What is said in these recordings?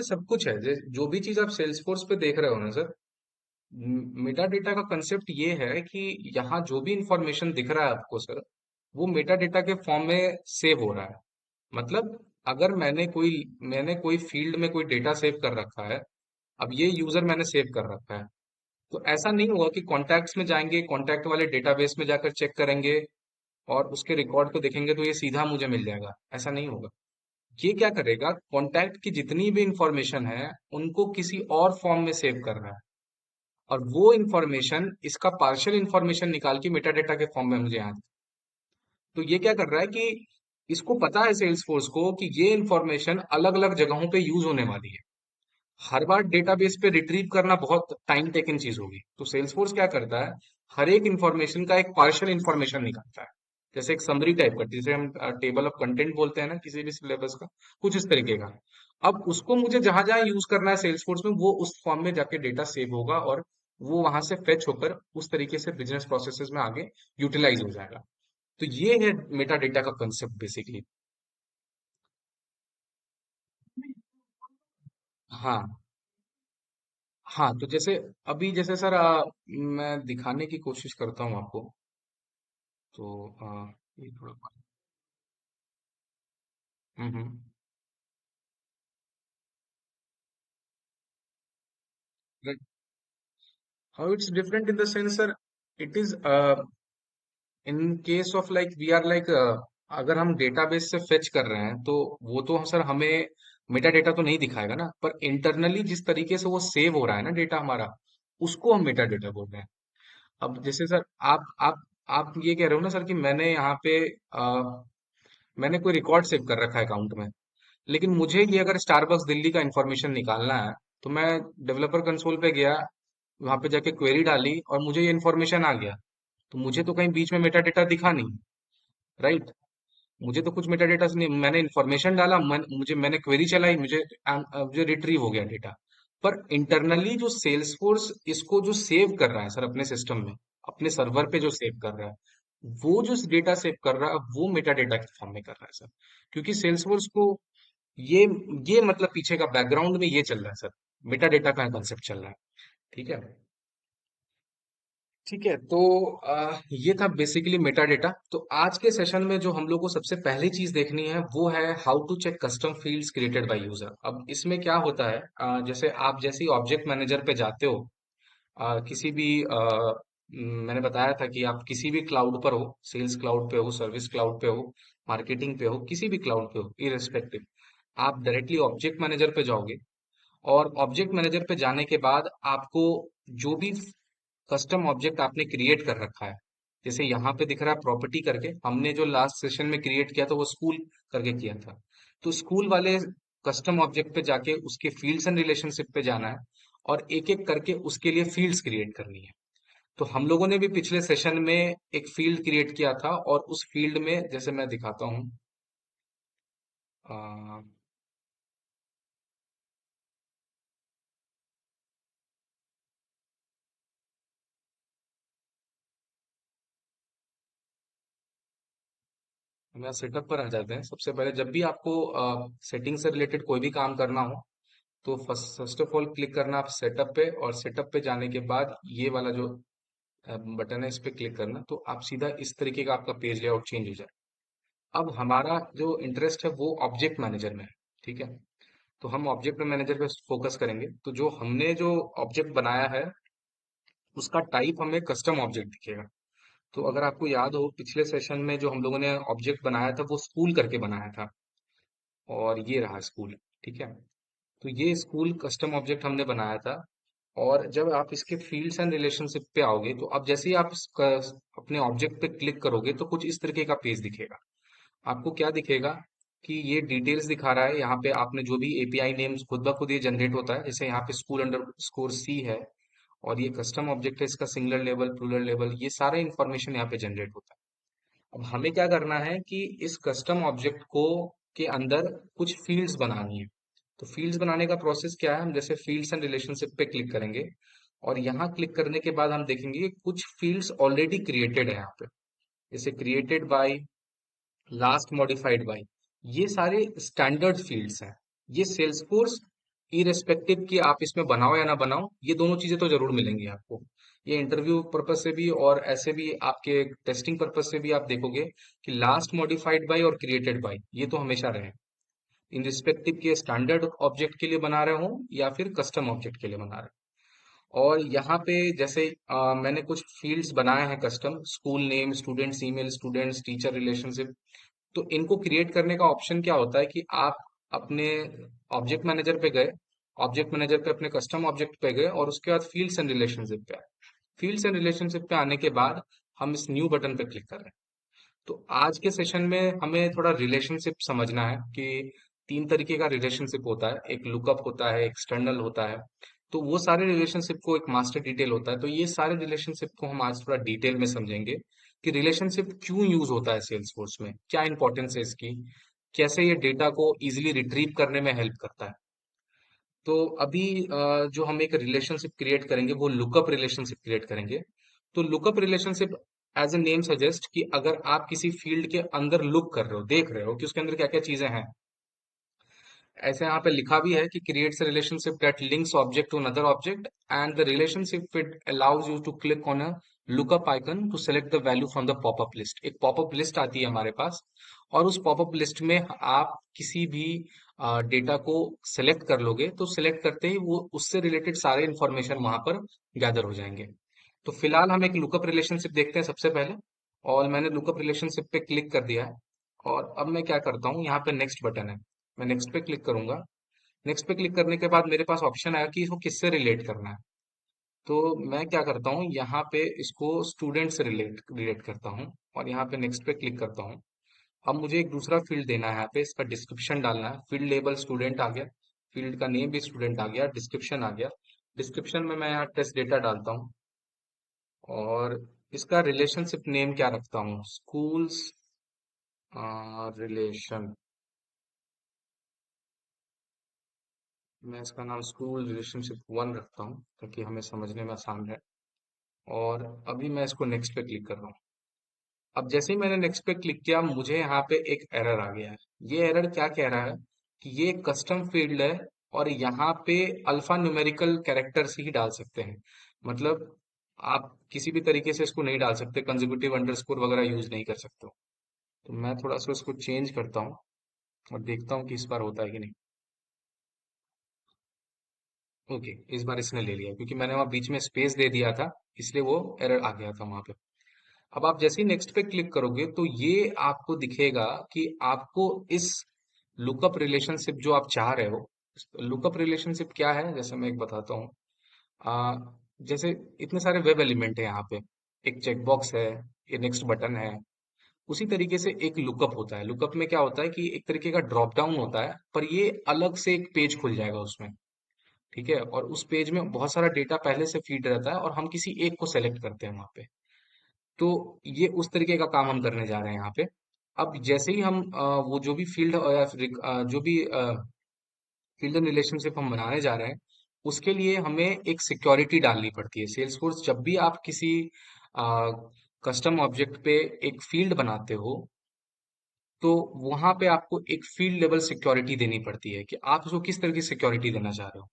सब कुछ है। जो भी चीज आप सेल्स फोर्स पे देख रहे हो ना सर, मेटा डेटा का कंसेप्ट ये है कि यहाँ जो भी इंफॉर्मेशन दिख रहा है आपको सर, वो मेटा डेटा के फॉर्म में सेव हो रहा है। मतलब अगर मैंने कोई फील्ड में कोई डेटा सेव कर रखा है, अब ये यूजर मैंने सेव कर रखा है, तो ऐसा नहीं होगा कि कॉन्टैक्ट्स में जाएंगे, कॉन्टैक्ट वाले डेटाबेस में जाकर चेक करेंगे और उसके रिकॉर्ड को देखेंगे तो ये सीधा मुझे मिल जाएगा। ऐसा नहीं होगा। ये क्या करेगा, कॉन्टैक्ट की जितनी भी इंफॉर्मेशन है उनको किसी और फॉर्म में सेव कर रहा है, और वो इंफॉर्मेशन इसका पार्शियल इंफॉर्मेशन निकाल के मेटा डेटा के फॉर्म में मुझे यहाँ। तो ये क्या कर रहा है कि इसको पता है सेल्स फोर्स को कि ये इंफॉर्मेशन अलग अलग जगहों पे यूज होने वाली है। हर बार डेटाबेस पे रिट्रीव करना बहुत टाइम टेकिंग चीज होगी, तो सेल्स फोर्स क्या करता है, हर एक इंफॉर्मेशन का एक पार्शियल इंफॉर्मेशन निकालता है। जैसे एक समरी टाइप का, जिसे हम टेबल ऑफ कंटेंट बोलते हैं ना किसी भी सिलेबस का, कुछ इस तरीके का। अब उसको मुझे जहां जहां यूज करना है सेल्स फोर्स में, वो उस फॉर्म में जाके डेटा सेव होगा और वो वहां से फेच होकर उस तरीके से बिजनेस प्रोसेसेस में आगे यूटिलाइज हो जाएगा। तो ये है मेटा डेटा का कंसेप्ट बेसिकली। हाँ। हाँ, तो जैसे अभी जैसे सर मैं दिखाने की कोशिश करता हूँ आपको। तो ये थोड़ा। Hmm. How it's different in the sense sir, it is in case of like we are like, अगर हम डेटाबेस से फेच कर रहे हैं तो वो तो सर हमें मेटा डेटा तो नहीं दिखाएगा ना, पर इंटरनली जिस तरीके से वो सेव हो रहा है ना डेटा हमारा, उसको हम मेटा डेटा बोल रहे हैं। अब जैसे सर आप ये कह रहे हो ना सर कि मैंने यहाँ पे मैंने कोई रिकॉर्ड सेव कर रखा है अकाउंट में, लेकिन मुझे ये अगर स्टारबक्स दिल्ली का इंफॉर्मेशन निकालना है, तो मैं डेवलपर कंसोल पे गया, वहां पे जाके क्वेरी डाली और मुझे ये इन्फॉर्मेशन आ गया, तो मुझे तो कहीं बीच में मेटा डेटा दिखा नहीं। राइट। मुझे तो कुछ मेटा डेटा नहीं, मैंने इन्फॉर्मेशन डाला, मैंने क्वेरी चलाई, मुझे रिट्रीव हो गया डेटा। पर इंटरनली जो सेल्स फोर्स इसको जो सेव कर रहा है सर अपने सिस्टम में, अपने सर्वर पे जो सेव कर रहा है, वो जो डेटा सेव कर रहा है वो मेटा डेटा के फॉर्म में कर रहा है सर। क्योंकि सेल्स फोर्स को ये ये मतलब पीछे का बैकग्राउंड में ये चल रहा है सर, मेटा डेटा का कंसेप्ट चल रहा है। ठीक है। ठीक है, तो ये था बेसिकली मेटा डेटा। तो आज के सेशन में जो हम लोग को सबसे पहली चीज देखनी है वो है how to check custom fields created by user. अब इसमें क्या होता है, जैसे आप जैसे ही ऑब्जेक्ट मैनेजर पे जाते हो, किसी भी मैंने बताया था कि आप किसी भी क्लाउड पर हो, सेल्स क्लाउड पे हो, सर्विस क्लाउड पे हो, मार्केटिंग पे हो, किसी भी क्लाउड पे हो, इरेस्पेक्टिव, आप डायरेक्टली ऑब्जेक्ट मैनेजर पे जाओगे। और ऑब्जेक्ट मैनेजर पे जाने के बाद आपको जो भी कस्टम ऑब्जेक्ट आपने क्रिएट कर रखा है, जैसे यहाँ पे दिख रहा है प्रॉपर्टी करके, हमने जो लास्ट सेशन में क्रिएट किया था वो स्कूल करके किया था। तो स्कूल वाले कस्टम ऑब्जेक्ट पे जाके उसके फील्ड्स एंड रिलेशनशिप पे जाना है और एक एक करके उसके लिए फील्ड्स क्रिएट करनी है। तो हम लोगों ने भी पिछले सेशन में एक फील्ड क्रिएट किया था, और उस फील्ड में जैसे मैं दिखाता हूँ, अ, हम यहाँ सेटअप पर आ जाते हैं। सबसे पहले जब भी आपको सेटिंग से रिलेटेड कोई भी काम करना हो, तो फर्स्ट ऑफ ऑल क्लिक करना आप सेटअप पे, और सेटअप पे जाने के बाद ये वाला जो बटन है इस पे क्लिक करना, तो आप सीधा इस तरीके का आपका पेज लेआउट चेंज हो जाए। अब हमारा जो इंटरेस्ट है वो ऑब्जेक्ट मैनेजर में है। ठीक है। तो हम ऑब्जेक्ट मैनेजर पे फोकस करेंगे। तो जो हमने जो ऑब्जेक्ट बनाया है उसका टाइप हमें कस्टम ऑब्जेक्ट दिखेगा। तो अगर आपको याद हो पिछले सेशन में जो हम लोगों ने ऑब्जेक्ट बनाया था वो स्कूल करके बनाया था, और ये रहा स्कूल। ठीक है। तो ये स्कूल कस्टम ऑब्जेक्ट हमने बनाया था। और जब आप इसके फील्ड्स एंड रिलेशनशिप पे आओगे, तो अब जैसे ही आप अपने ऑब्जेक्ट पे क्लिक करोगे तो कुछ इस तरीके का पेज दिखेगा। आपको क्या दिखेगा कि ये डिटेल्स दिखा रहा है, यहाँ पे आपने जो भी एपीआई नेम्स खुद ब खुद ये जनरेट होता है, जैसे यहाँ पे स्कूल अंडर स्कोर सी है, और ये कस्टम ऑब्जेक्ट है, इसका सिंगुलर लेवल, प्लूरल लेवल, ये सारा इंफॉर्मेशन यहाँ पे जनरेट होता है। अब हमें क्या करना है कि इस कस्टम ऑब्जेक्ट को के अंदर कुछ फील्ड्स बनानी है। तो फील्ड्स बनाने का प्रोसेस क्या है, हम जैसे फील्ड्स एंड रिलेशनशिप पे क्लिक करेंगे, और यहाँ क्लिक करने के बाद हम देखेंगे कि कुछ फील्ड्स ऑलरेडी क्रिएटेड है यहाँ पे, जैसे created by, last modified by, ये सारे स्टैंडर्ड फील्ड्स हैं। ये सेल्सफोर्स इरेस्पेक्टिव कि आप इसमें बनाओ या ना बनाओ, ये दोनों चीजें तो जरूर मिलेंगी आपको। ये इंटरव्यू पर्पज से भी और ऐसे भी आपके टेस्टिंग पर्पज से भी आप देखोगे कि लास्ट मॉडिफाइड बाय और क्रिएटेड बाय, ये तो हमेशा रहे। इन रिस्पेक्टिव के स्टैंडर्ड ऑब्जेक्ट के लिए बना रहे हो या फिर कस्टम ऑब्जेक्ट के लिए बना रहे हो। और यहाँ पे जैसे मैंने कुछ फील्ड्स बनाए हैं custom, school name, students email, students teacher relationship. तो इनको क्रिएट करने का ऑप्शन क्या होता है कि आप अपने ऑब्जेक्ट मैनेजर पे गए, ऑब्जेक्ट मैनेजर पे अपने कस्टम ऑब्जेक्ट पे गए और उसके बाद फील्ड्स एंड रिलेशनशिप पे आए। फील्ड्स एंड रिलेशनशिप पे आने के बाद हम इस न्यू बटन पे क्लिक कर रहे हैं। तो आज के सेशन में हमें थोड़ा रिलेशनशिप समझना है कि तीन तरीके का रिलेशनशिप होता है, एक लुकअप होता है, एक्सटर्नल होता है। तो वो सारे रिलेशनशिप को एक मास्टर डिटेल होता है, तो ये सारे रिलेशनशिप को हम आज थोड़ा डिटेल में समझेंगे कि रिलेशनशिप क्यों यूज होता है सेल्स फोर्स में, क्या इंपॉर्टेंस है इसकी, कैसे ये डेटा को इजिली रिट्रीव करने में हेल्प करता है। तो अभी जो हम एक रिलेशनशिप क्रिएट करेंगे वो लुकअप रिलेशनशिप क्रिएट करेंगे। तो lookup relationship as a name suggest कि अगर आप किसी फील्ड के अंदर लुक कर रहे हो, देख रहे हो कि उसके अंदर क्या क्या चीजें हैं। ऐसे यहाँ पे लिखा भी है कि creates relationship that links object to another object and the relationship it allows you to click on a lookup icon to select the value from the popup list. एक पॉपअप लिस्ट आती है हमारे पास और उस पॉपअप लिस्ट में आप किसी भी डेटा को सेलेक्ट कर लोगे, तो सेलेक्ट करते ही वो उससे रिलेटेड सारे इंफॉर्मेशन वहां पर गैदर हो जाएंगे। तो फिलहाल हम एक लुकअप रिलेशनशिप देखते हैं सबसे पहले। और मैंने लुकअप रिलेशनशिप पे क्लिक कर दिया है। और अब मैं क्या करता हूँ, यहाँ पे नेक्स्ट बटन है, मैं नेक्स्ट पे क्लिक करूंगा। नेक्स्ट पे क्लिक करने के बाद मेरे पास ऑप्शन आया कि इसको किससे रिलेट करना है। तो मैं क्या करता हूँ, यहाँ पे इसको स्टूडेंट से रिलेट रिलेट करता हूँ और यहाँ पे नेक्स्ट पे क्लिक करता हूँ। अब मुझे एक दूसरा फील्ड देना है, यहाँ पे इसका डिस्क्रिप्शन डालना है। फील्ड लेबल स्टूडेंट आ गया, फील्ड का नेम भी स्टूडेंट आ गया, डिस्क्रिप्शन आ गया। डिस्क्रिप्शन में मैं यहाँ टेस्ट डेटा डालता हूँ और इसका रिलेशनशिप नेम क्या रखता हूँ, स्कूल्स रिलेशन। मैं इसका नाम स्कूल रिलेशनशिप वन रखता हूँ ताकि हमें समझने में आसान रहे। और अभी मैं इसको नेक्स्ट पे क्लिक कर रहा हूँ। अब जैसे ही मैंने नेक्स्ट पे क्लिक किया मुझे यहाँ पे एक एरर आ गया है। ये एरर क्या कह रहा है कि ये कस्टम फील्ड है और यहाँ पे अल्फा न्यूमेरिकल कैरेक्टर्स ही डाल सकते हैं। मतलब आप किसी भी तरीके से इसको नहीं डाल सकते, कंसेक्यूटिव अंडरस्कोर वगैरह यूज नहीं कर सकते हो। तो मैं थोड़ा सा इसको चेंज करता हूँ और देखता हूँ कि इस बार होता है कि नहीं। ओके, इस बार इसने ले लिया क्योंकि मैंने वहां बीच में स्पेस दे दिया था, इसलिए वो एरर आ गया था वहां पे। अब आप जैसे ही नेक्स्ट पे क्लिक करोगे तो ये आपको दिखेगा कि आपको इस लुकअप रिलेशनशिप जो आप चाह रहे हो, लुकअप रिलेशनशिप क्या है जैसे मैं एक बताता हूँ। आ, जैसे इतने सारे वेब एलिमेंट है यहाँ पे, एक चेकबॉक्स है, ये नेक्स्ट बटन है। उसी तरीके से एक लुकअप होता है। लुकअप में क्या होता है कि एक तरीके का ड्रॉप डाउन होता है, पर ये अलग से एक पेज खुल जाएगा उसमें। ठीक है, और उस पेज में बहुत सारा डेटा पहले से फीड रहता है और हम किसी एक को सेलेक्ट करते हैं वहां पे। तो ये उस तरीके का काम हम करने जा रहे हैं यहाँ पे। अब जैसे ही हम वो जो भी फील्ड या फिर जो भी फील्ड एंड रिलेशनशिप हम बनाने जा रहे हैं, उसके लिए हमें एक सिक्योरिटी डालनी पड़ती है। सेल्सफोर्स जब भी आप किसी कस्टम ऑब्जेक्ट पे एक फील्ड बनाते हो, तो वहां पे आपको एक फील्ड लेवल सिक्योरिटी देनी पड़ती है कि आप उसको किस तरह की सिक्योरिटी देना चाह रहे हो।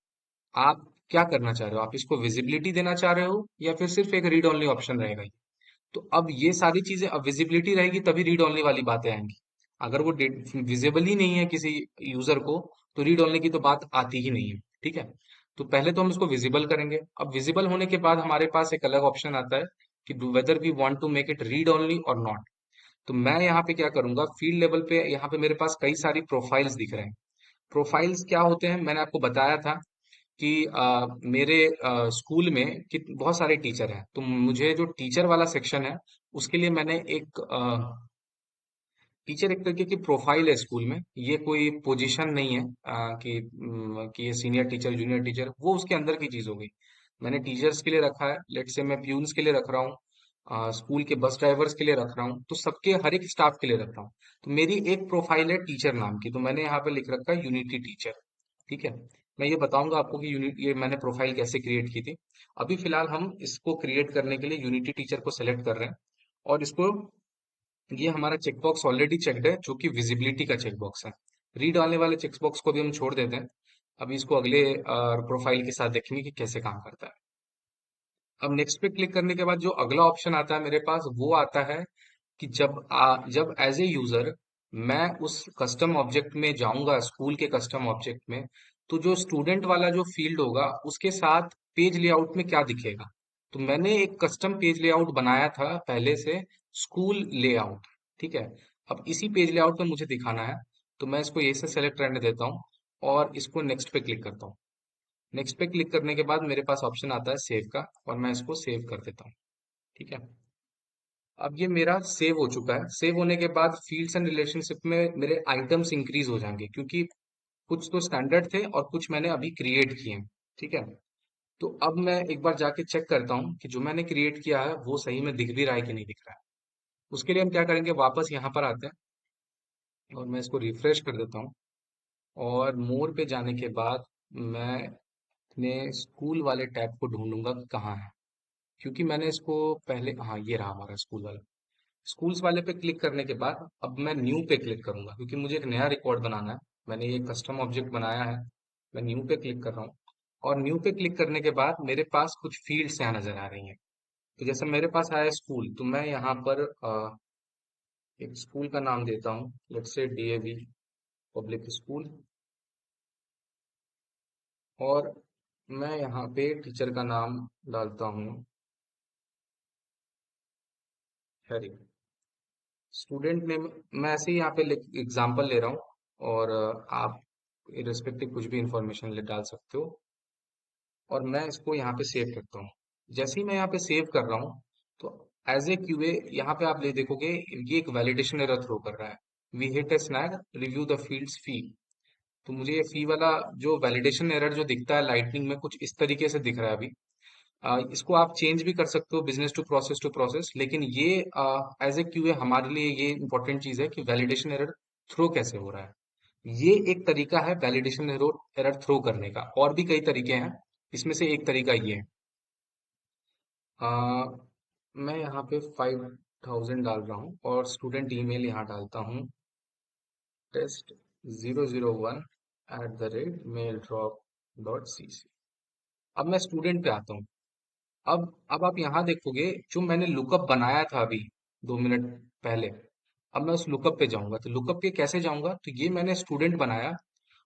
आप क्या करना चाह रहे हो, आप इसको विजिबिलिटी देना चाह रहे हो या फिर सिर्फ एक रीड ओनली ऑप्शन रहेगा ये? तो अब ये सारी चीजें, अब विजिबिलिटी रहेगी तभी रीड ओनली वाली बातें आएंगी। अगर वो विजिबल ही नहीं है किसी यूजर को, तो रीड ओनली की तो बात आती ही नहीं है। ठीक है, तो पहले तो हम इसको विजिबल करेंगे। अब विजिबल होने के बाद हमारे पास एक अलग ऑप्शन आता है कि whether we want to make it read only और नॉट। तो मैं यहाँ पे क्या करूंगा, फील्ड लेवल पे यहाँ पे मेरे पास कई सारी प्रोफाइल्स दिख रहे हैं। प्रोफाइल्स क्या होते हैं, मैंने आपको बताया था कि मेरे स्कूल में बहुत सारे टीचर हैं, तो मुझे जो टीचर वाला सेक्शन है उसके लिए मैंने एक टीचर एक तरीके की प्रोफाइल है स्कूल में। ये कोई पोजीशन नहीं है कि ये सीनियर टीचर जूनियर टीचर, वो उसके अंदर की चीज हो गई। मैंने टीचर्स के लिए रखा है, लेट से मैं प्यून्स के लिए रख रहा हूँ, स्कूल के बस ड्राइवर्स के लिए रख रहा हूँ, तो सबके हर एक स्टाफ के लिए रख रहा हूँ। तो मेरी एक प्रोफाइल है टीचर नाम की, तो मैंने यहाँ पे लिख रखा है यूनिटी टीचर। ठीक है, मैं ये बताऊंगा आपको कि यूनिट ये मैंने प्रोफाइल कैसे क्रिएट की थी। अभी फिलहाल हम इसको क्रिएट करने के लिए यूनिटी टीचर को सेलेक्ट कर रहे हैं और इसको, ये हमारा चेकबॉक्स ऑलरेडी चेक्ड है जो कि विजिबिलिटी का चेकबॉक्स है। रीड आने वाले चेकबॉक्स को भी हम छोड़ देते हैं। अभी इसको अगले प्रोफाइल के साथ देखेंगे कि कैसे काम करता है। अब नेक्स्ट पे क्लिक करने के बाद जो अगला ऑप्शन आता है मेरे पास, वो आता है कि जब एज ए यूजर मैं उस कस्टम ऑब्जेक्ट में जाऊंगा, स्कूल के कस्टम ऑब्जेक्ट में, तो जो स्टूडेंट वाला जो फील्ड होगा उसके साथ पेज लेआउट में क्या दिखेगा। तो मैंने एक कस्टम पेज लेआउट बनाया था पहले से, स्कूल लेआउट। ठीक है। अब इसी पेज लेआउट में मुझे दिखाना है, तो मैं इसको ये से सेलेक्ट रहने देता हूँ और इसको नेक्स्ट पे क्लिक करता हूँ। नेक्स्ट पे क्लिक करने के बाद मेरे पास ऑप्शन आता है सेव का, और मैं इसको सेव कर देता हूँ। ठीक है। अब ये मेरा सेव हो चुका है। सेव होने के बाद फील्ड्स एंड रिलेशनशिप में मेरे आइटम्स इंक्रीज हो जाएंगे, क्योंकि कुछ तो स्टैंडर्ड थे और कुछ मैंने अभी क्रिएट किए हैं। ठीक है। तो अब मैं एक बार जाके चेक करता हूँ कि जो मैंने क्रिएट किया है वो सही में दिख भी रहा है कि नहीं दिख रहा है। उसके लिए हम क्या करेंगे, वापस यहाँ पर आते हैं और मैं इसको रिफ्रेश कर देता हूँ। और मोर पे जाने के बाद मैं अपने स्कूल वाले टैब को ढूंढूंगा कि कहाँ है, क्योंकि मैंने इसको पहले, हाँ ये रहा हमारा स्कूल वाला। स्कूल्स वाले पे क्लिक करने के बाद अब मैं न्यू पे क्लिक करूंगा, क्योंकि मुझे एक नया रिकॉर्ड बनाना है। मैंने ये कस्टम ऑब्जेक्ट बनाया है। मैं न्यू पे क्लिक कर रहा हूँ। और न्यू पे क्लिक करने के बाद मेरे पास कुछ फील्ड्स यहाँ नजर आ रही हैं। तो जैसे मेरे पास आया स्कूल, तो मैं यहाँ पर एक स्कूल का नाम देता हूँ, let's say DAV public school. और मैं यहाँ पे टीचर का नाम डालता हूँ हैरी। स्टूडेंट नेम मैं ऐसे ही यहाँ पे एग्जाम्पल ले रहा हूँ, और आप इरेस्पेक्टिव कुछ भी इंफॉर्मेशन ले डाल सकते हो। और मैं इसको यहाँ पे सेव करता हूँ। जैसे ही मैं यहाँ पे सेव कर रहा हूँ, तो एज ए क्यूए यहाँ पे आप ले देखोगे, ये एक वैलिडेशन एरर थ्रो कर रहा है। We hit a snag, review the fields fee. तो मुझे ये फी वाला जो वैलिडेशन एरर जो दिखता है लाइटनिंग में, कुछ इस तरीके से दिख रहा है अभी। इसको आप चेंज भी कर सकते हो बिजनेस टू प्रोसेस, लेकिन ये एज ए क्यूए हमारे लिए ये इंपॉर्टेंट चीज है कि वैलिडेशन एरर थ्रो कैसे हो रहा है। ये एक तरीका है वैलिडेशन एरर एरर थ्रो करने का, और भी कई तरीके हैं। इसमें से एक तरीका ये है। अ, मैं यहाँ पे 5000 डाल रहा हूँ और स्टूडेंट ईमेल यहाँ डालता हूँ, test001@maildrop.cc। अब मैं स्टूडेंट पे आता हूँ। अब आप यहाँ देखोगे, जो मैंने लुकअप बनाया था अभी 2 मिनट पहले, अब मैं उस लुकअप पे जाऊंगा। तो लुकअप पे कैसे जाऊंगा, तो ये मैंने स्टूडेंट बनाया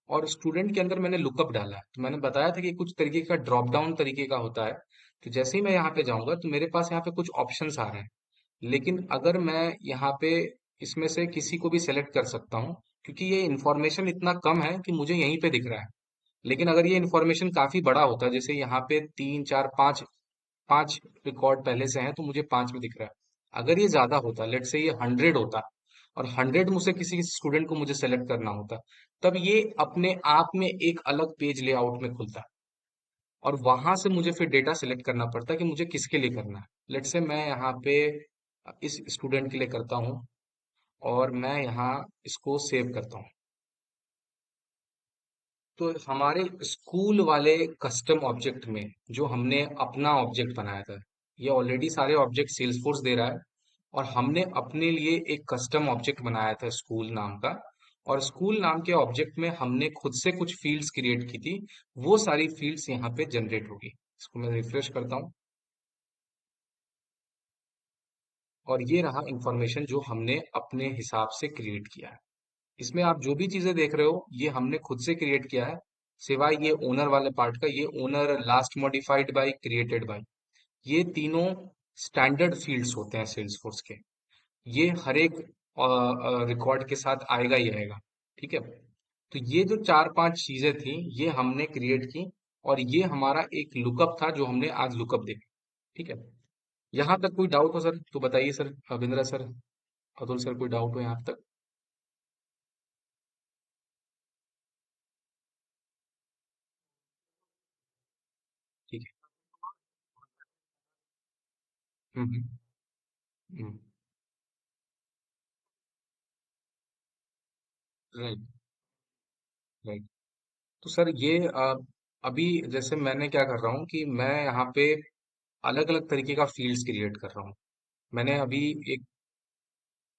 और स्टूडेंट के अंदर मैंने लुकअप डाला है। तो मैंने बताया था कि कुछ तरीके का ड्रॉप डाउन तरीके का होता है। तो जैसे ही मैं यहाँ पे जाऊंगा तो मेरे पास यहाँ पे कुछ ऑप्शंस आ रहे हैं। लेकिन अगर मैं यहाँ पे इसमें से किसी को भी सेलेक्ट कर सकता हूँ, क्योंकि ये इन्फॉर्मेशन इतना कम है कि मुझे यहीं पे दिख रहा है। लेकिन अगर ये इन्फॉर्मेशन काफी बड़ा होता, जैसे यहाँ पे 3 4 5 5 रिकॉर्ड पहले से हैं तो मुझे 5 में दिख रहा है। अगर ये ज्यादा होता, लेट से ये 100 होता, और 100 मुझसे किसी स्टूडेंट को मुझे सेलेक्ट करना होता, तब ये अपने आप में एक अलग पेज लेआउट में खुलता, और वहां से मुझे फिर डेटा सेलेक्ट करना पड़ता कि मुझे किसके लिए करना है। लेट से मैं यहाँ पे इस स्टूडेंट के लिए करता हूँ, और मैं यहाँ इसको सेव करता हूँ। तो हमारे स्कूल वाले कस्टम ऑब्जेक्ट में जो हमने अपना ऑब्जेक्ट बनाया था, ये ऑलरेडी सारे ऑब्जेक्ट सेल्सफोर्स दे रहा है, और हमने अपने लिए एक कस्टम ऑब्जेक्ट बनाया था स्कूल नाम का। और स्कूल नाम के ऑब्जेक्ट में हमने खुद से कुछ फील्ड्स क्रिएट की थी। वो सारी फील्ड्स यहाँ पे जनरेट होगी। इसको मैं रिफ्रेश करता हूँ, और ये रहा इंफॉर्मेशन जो हमने अपने हिसाब से क्रिएट किया है। इसमें आप जो भी चीजें देख रहे हो ये हमने खुद से क्रिएट किया है, सिवाय ये ओनर वाले पार्ट का। ये owner, last modified by, created by, ये तीनों स्टैंडर्ड फील्ड्स होते हैं सेल्सफोर्स के। ये हर एक रिकॉर्ड के साथ आएगा ही आएगा। ठीक है। तो ये जो 4 5 चीजें थी, ये हमने क्रिएट की, और ये हमारा एक लुकअप था जो हमने आज लुकअप देखा। ठीक है। यहाँ तक कोई डाउट हो सर तो बताइए सर, अविंद्रा सर, अतुल सर, कोई डाउट हो यहाँ तक? ठीक है। हम्म। राइट। राइट। तो सर ये अभी जैसे मैंने क्या कर रहा हूँ कि मैं यहाँ पे अलग अलग तरीके का फील्ड्स क्रिएट कर रहा हूँ। मैंने अभी एक,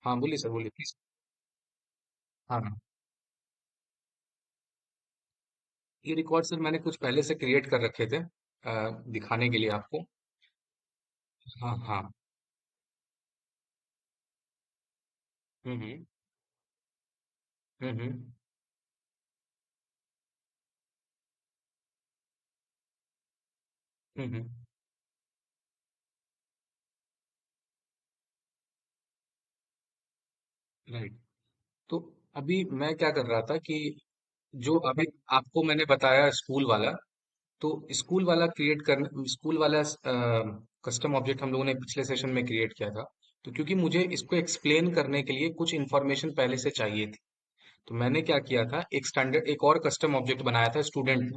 हाँ बोलिए सर, बोलिए प्लीज। हाँ हाँ। ये रिकॉर्ड सर मैंने कुछ पहले से क्रिएट कर रखे थे, दिखाने के लिए आपको। हाँ हाँ। हम्म। हम्म। हम्म। राइट। तो अभी मैं क्या कर रहा था कि जो अभी आपको मैंने बताया स्कूल वाला, तो स्कूल वाला क्रिएट करना, स्कूल वाला कस्टम ऑब्जेक्ट हम लोगों ने पिछले सेशन में क्रिएट किया था। तो क्योंकि मुझे इसको एक्सप्लेन करने के लिए कुछ इन्फॉर्मेशन पहले से चाहिए थी, तो मैंने क्या किया था, एक और कस्टम ऑब्जेक्ट बनाया था स्टूडेंट,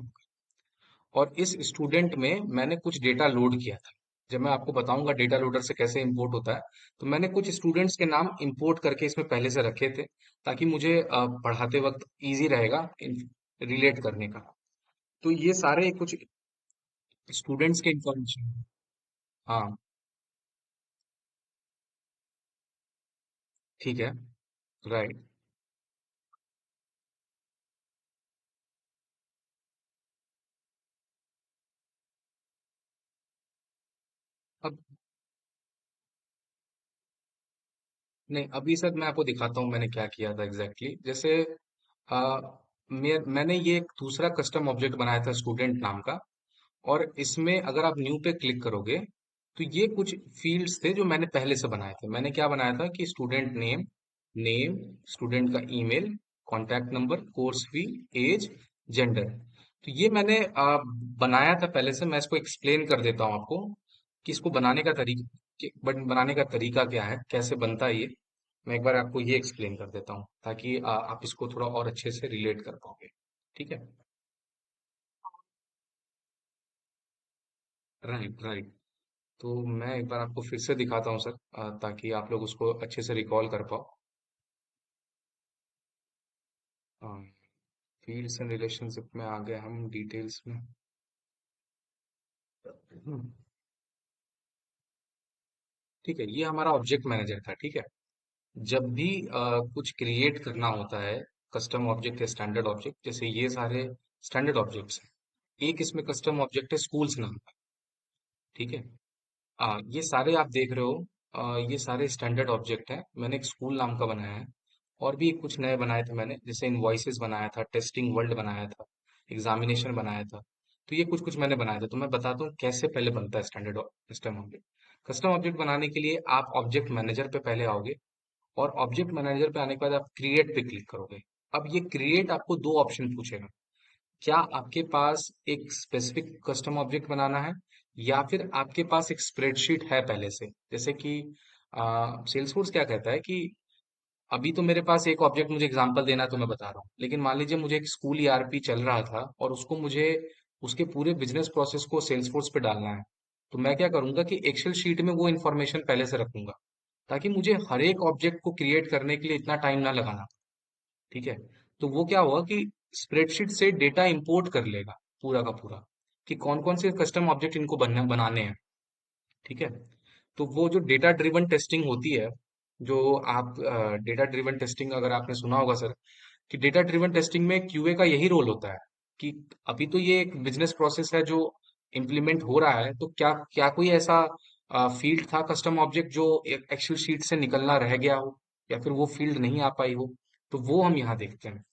और इस स्टूडेंट में मैंने कुछ डेटा लोड किया था। जब मैं आपको बताऊंगा डेटा लोडर से कैसे इंपोर्ट होता है, तो मैंने कुछ स्टूडेंट्स के नाम इंपोर्ट करके इसमें पहले से रखे थे, ताकि मुझे पढ़ाते वक्त इजी रहेगा रिलेट करने का। तो ये सारे कुछ स्टूडेंट्स के इंफॉर्मेशन। हाँ। ठीक है। राइट। अब नहीं, अभी सर मैं आपको दिखाता हूँ मैंने क्या किया था एग्जैक्टली exactly। जैसे आ, मैंने ये एक दूसरा कस्टम ऑब्जेक्ट बनाया था स्टूडेंट नाम का, और इसमें अगर आप न्यू पे क्लिक करोगे, तो ये कुछ फील्ड्स थे जो मैंने पहले से बनाए थे। मैंने क्या बनाया था कि स्टूडेंट नेम, नेम, स्टूडेंट का email, contact number, course fee, age, gender. तो ये मैंने बनाया था पहले से। मैं इसको एक्सप्लेन कर देता हूँ आपको कि इसको बनाने का तरीका, बनाने का तरीका क्या है, कैसे बनता है ये। मैं एक बार आपको ये एक्सप्लेन कर देता हूँ, ताकि आप इसको थोड़ा और अच्छे से रिलेट कर पाओगे। ठीक है। Right right. तो मैं एक बार आपको फिर से दिखाता हूँ सर, ताकि आप लोग उसको अच्छे से रिकॉल कर पाओ। फील्ड्स एंड रिलेशनशिप में आ गए हम डिटेल्स में। हम्म, ठीक है, ये हमारा ऑब्जेक्ट मैनेजर था। ठीक है। जब भी कुछ क्रिएट करना होता है, कस्टम ऑब्जेक्ट या स्टैंडर्ड ऑब्जेक्ट, जैसे ये सारे स्टैंडर्ड ऑब्जेक्ट्स हैं, एक इसमें कस्टम ऑब्जेक्ट है स्कूल्स नाम का। ठीक है। ये सारे आप देख रहे हो, ये सारे स्टैंडर्ड ऑब्जेक्ट हैं। मैंने एक स्कूल नाम का बनाया है, और भी कुछ नए बनाए थे मैंने, जैसे इनवॉइसेस बनाया था, टेस्टिंग वर्ल्ड बनाया था, एग्जामिनेशन बनाया था। तो ये कुछ कुछ मैंने बनाया था। तो मैं बताता हूँ कैसे पहले बनता है standard custom object. Custom object बनाने के लिए आप ऑब्जेक्ट मैनेजर पे पहले आओगे, और ऑब्जेक्ट मैनेजर पे आने के बाद आप क्रिएट पे क्लिक करोगे। अब ये क्रिएट आपको दो ऑप्शन पूछेगा। क्या आपके पास एक स्पेसिफिक कस्टम ऑब्जेक्ट बनाना है, या फिर आपके पास एक स्प्रेडशीट है पहले से। जैसे कि सेल्सफोर्स क्या कहता है कि अभी तो मेरे पास एक ऑब्जेक्ट, मुझे एग्जांपल देना है तो मैं बता रहा हूँ, लेकिन मान लीजिए मुझे एक स्कूल ईआरपी चल रहा था, और उसको मुझे उसके पूरे बिजनेस प्रोसेस को सेल्सफोर्स पे डालना है। तो मैं क्या करूंगा कि एक्सेल शीट में वो इन्फॉर्मेशन पहले से रखूंगा, ताकि मुझे हर एक ऑब्जेक्ट को क्रिएट करने के लिए इतना टाइम ना लगाना। ठीक है। तो वो क्या हुआ कि स्प्रेडशीट से डेटा इंपोर्ट कर लेगा पूरा का पूरा, कि कौन कौन से कस्टम ऑब्जेक्ट इनको बनाने हैं। ठीक है। तो वो जो डेटा ड्रिवन टेस्टिंग होती है, जो आप डेटा ड्रिवन टेस्टिंग अगर आपने सुना होगा सर, कि डेटा ड्रिवन टेस्टिंग में क्यूए का यही रोल होता है, कि अभी तो ये एक बिजनेस प्रोसेस है जो इम्प्लीमेंट हो रहा है, तो क्या क्या कोई ऐसा फील्ड था कस्टम ऑब्जेक्ट जो एक्सेल शीट से निकलना रह गया हो, या फिर वो फील्ड नहीं आ पाई हो। तो वो हम यहाँ देखते हैं।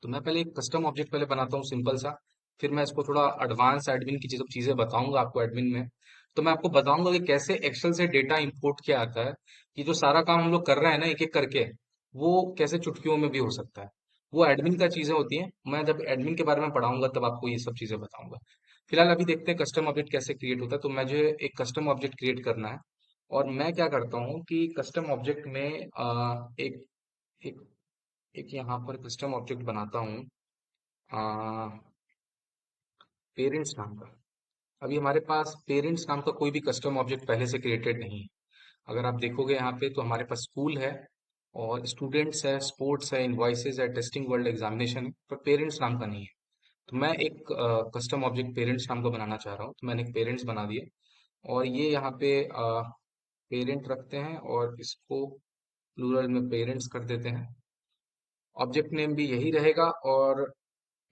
तो मैं पहले एक कस्टम ऑब्जेक्ट पहले बनाता हूँ सिंपल सा, फिर मैं इसको थोड़ा एडवांस एडमिन की चीजें चीजें बताऊंगा आपको एडमिन में। तो मैं आपको बताऊंगा कि कैसे एक्सेल से डेटा इंपोर्ट किया आता है। ये जो सारा काम हम लोग कर रहे हैं ना एक एक करके, वो कैसे चुटकियों में भी हो सकता है। वो एडमिन का चीजें होती हैं, मैं जब एडमिन के बारे में पढ़ाऊंगा तब आपको ये सब चीजें बताऊंगा। फिलहाल अभी देखते हैं कस्टम ऑब्जेक्ट कैसे क्रिएट होता है। तो मुझे एक कस्टम ऑब्जेक्ट क्रिएट करना है, और मैं क्या करता हूँ कि कस्टम ऑब्जेक्ट में एक एक एक यहाँ पर कस्टम ऑब्जेक्ट बनाता हूँ, पेरेंट्स नाम का। अभी हमारे पास पेरेंट्स नाम का कोई भी कस्टम ऑब्जेक्ट पहले से क्रिएटेड नहीं है। अगर आप देखोगे यहाँ पे, तो हमारे पास स्कूल है, और स्टूडेंट्स है, स्पोर्ट्स है, इनवॉइसेस है, टेस्टिंग वर्ल्ड, एग्जामिनेशन है, पर पेरेंट्स नाम का नहीं है। तो मैं एक कस्टम ऑब्जेक्ट पेरेंट्स नाम का बनाना चाह रहा हूँ, तो मैंने एक पेरेंट्स बना दिए, और ये यहाँ पे पेरेंट रखते हैं, और इसको प्लूरल में पेरेंट्स कर देते हैं। ऑब्जेक्ट नेम भी यही रहेगा, और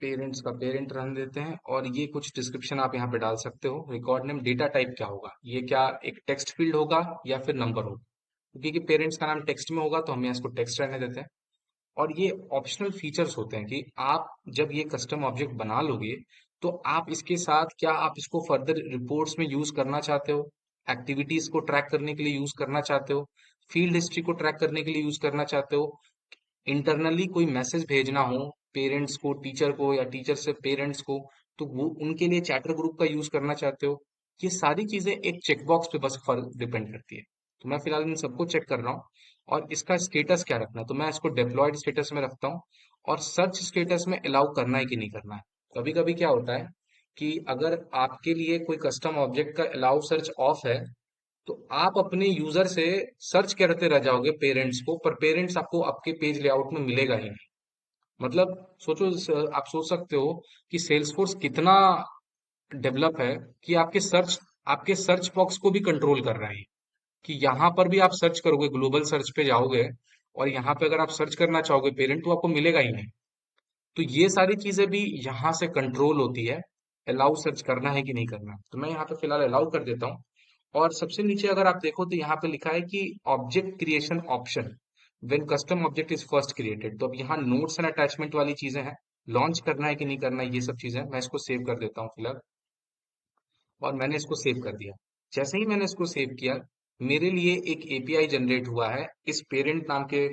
पेरेंट्स का पेरेंट रन देते हैं और ये कुछ डिस्क्रिप्शन आप यहाँ पे डाल सकते हो। रिकॉर्ड नेम डेटा टाइप क्या होगा, ये क्या एक टेक्स्ट फील्ड होगा या फिर नंबर होगा, क्योंकि पेरेंट्स का नाम टेक्स्ट में होगा तो हम यहाँ इसको टेक्स्ट रहने देते हैं। और ये ऑप्शनल फीचर्स होते हैं कि आप जब ये कस्टम ऑब्जेक्ट बना लोगे तो आप इसके साथ क्या आप इसको फर्दर रिपोर्ट्स में यूज करना चाहते हो, एक्टिविटीज को ट्रैक करने के लिए यूज करना चाहते हो, फील्ड हिस्ट्री को ट्रैक करने के लिए यूज करना चाहते हो, इंटरनली कोई मैसेज भेजना हो पेरेंट्स को टीचर को या टीचर से पेरेंट्स को, तो वो उनके लिए चैटर ग्रुप का यूज करना चाहते हो। ये सारी चीजें एक चेकबॉक्स पे बस फर्क डिपेंड करती है। तो मैं फिलहाल इन सबको चेक कर रहा हूँ और इसका स्टेटस क्या रखना है, तो मैं इसको डिप्लॉयड स्टेटस में रखता हूँ और सर्च स्टेटस में अलाउ करना है कि नहीं करना है। कभी कभी क्या होता है कि अगर आपके लिए कोई कस्टम ऑब्जेक्ट का अलाउ सर्च ऑफ है तो आप अपने यूजर से सर्च करते रह जाओगे पेरेंट्स को, पर पेरेंट्स आपको आपके पेज लेआउट में मिलेगा ही नहीं। मतलब सोचो, आप सोच सकते हो कि सेल्सफोर्स कितना डेवलप है कि आपके सर्च बॉक्स को भी कंट्रोल कर रहा है, कि यहाँ पर भी आप सर्च करोगे, ग्लोबल सर्च पे जाओगे और यहाँ पे अगर आप सर्च करना चाहोगे पेरेंट तो आपको मिलेगा ही नहीं। तो ये सारी चीजें भी यहाँ से कंट्रोल होती है, अलाउ सर्च करना है कि नहीं करना। तो मैं यहाँ पे फिलहाल अलाउ कर देता हूँ। और सबसे नीचे अगर आप देखो तो यहाँ पे लिखा है कि object creation option when custom object is first created. तो अब यहाँ नोट्स एंड अटैचमेंट वाली चीजें हैं, लॉन्च करना है कि नहीं करना है, ये सब चीजें मैं इसको सेव कर देता हूँ फिलहाल। और मैंने इसको सेव कर दिया। जैसे ही मैंने इसको सेव किया, मेरे लिए एक एपीआई जनरेट हुआ है इस पेरेंट नाम के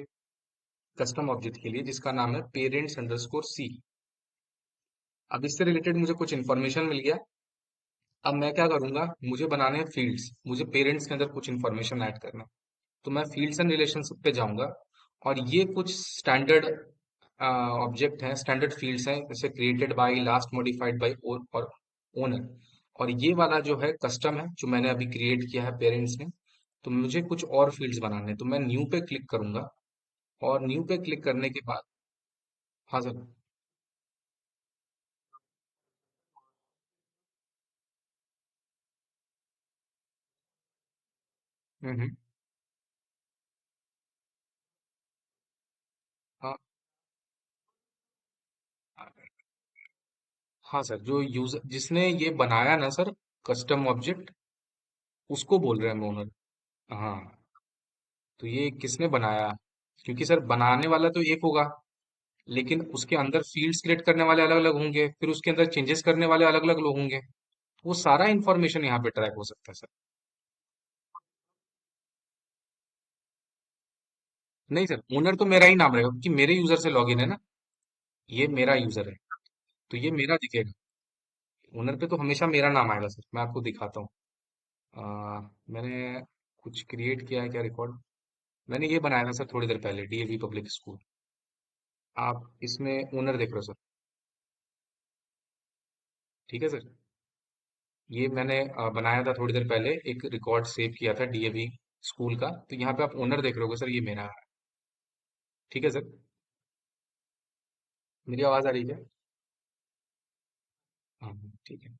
कस्टम ऑब्जेक्ट के लिए, जिसका नाम है पेरेंट्स अंडरस्कोर सी। अब इससे रिलेटेड मुझे कुछ इन्फॉर्मेशन मिल गया। अब मैं क्या करूंगा, मुझे बनाने हैं फील्ड्स, मुझे पेरेंट्स के अंदर कुछ इन्फॉर्मेशन ऐड करना है। तो मैं फील्ड्स एंड रिलेशनशिप पे जाऊंगा और ये कुछ स्टैंडर्ड ऑब्जेक्ट हैं, स्टैंडर्ड फील्ड्स हैं, जैसे created by, last modified by और ओनर। और ये वाला जो है कस्टम है जो मैंने अभी क्रिएट किया है पेरेंट्स ने। तो मुझे कुछ और फील्ड्स बनाने हैं, तो मैं न्यू पे क्लिक करूंगा और न्यू पे क्लिक करने के बाद, हाँ सर। हम्म। हाँ। हाँ सर, जो यूजर जिसने ये बनाया ना सर, कस्टम ऑब्जेक्ट, उसको बोल रहे हैं हम ओनर। हाँ। तो ये किसने बनाया, क्योंकि सर बनाने वाला तो एक होगा लेकिन उसके अंदर फील्ड्स क्रिएट करने वाले अलग अलग होंगे, फिर उसके अंदर चेंजेस करने वाले अलग अलग लोग होंगे। वो सारा इन्फॉर्मेशन यहाँ पे ट्रैक हो सकता है सर। नहीं सर, ओनर तो मेरा ही नाम रहेगा क्योंकि मेरे यूजर से लॉगिन है ना, ये मेरा यूजर है तो ये मेरा दिखेगा। ओनर पे तो हमेशा मेरा नाम आएगा सर। मैं आपको दिखाता हूँ। मैंने कुछ क्रिएट किया है क्या रिकॉर्ड, मैंने ये बनाया था सर थोड़ी देर पहले, डीएवी पब्लिक स्कूल। आप इसमें ओनर देख रहे हो सर, ठीक है सर। ये मैंने बनाया था थोड़ी देर पहले, एक रिकॉर्ड सेव किया था डीएवी स्कूल का, तो यहाँ पे आप ओनर देख रहे होगे सर, ये मेरा है। ठीक है सर। मेरी आवाज आ रही है क्या? हाँ हाँ, ठीक है।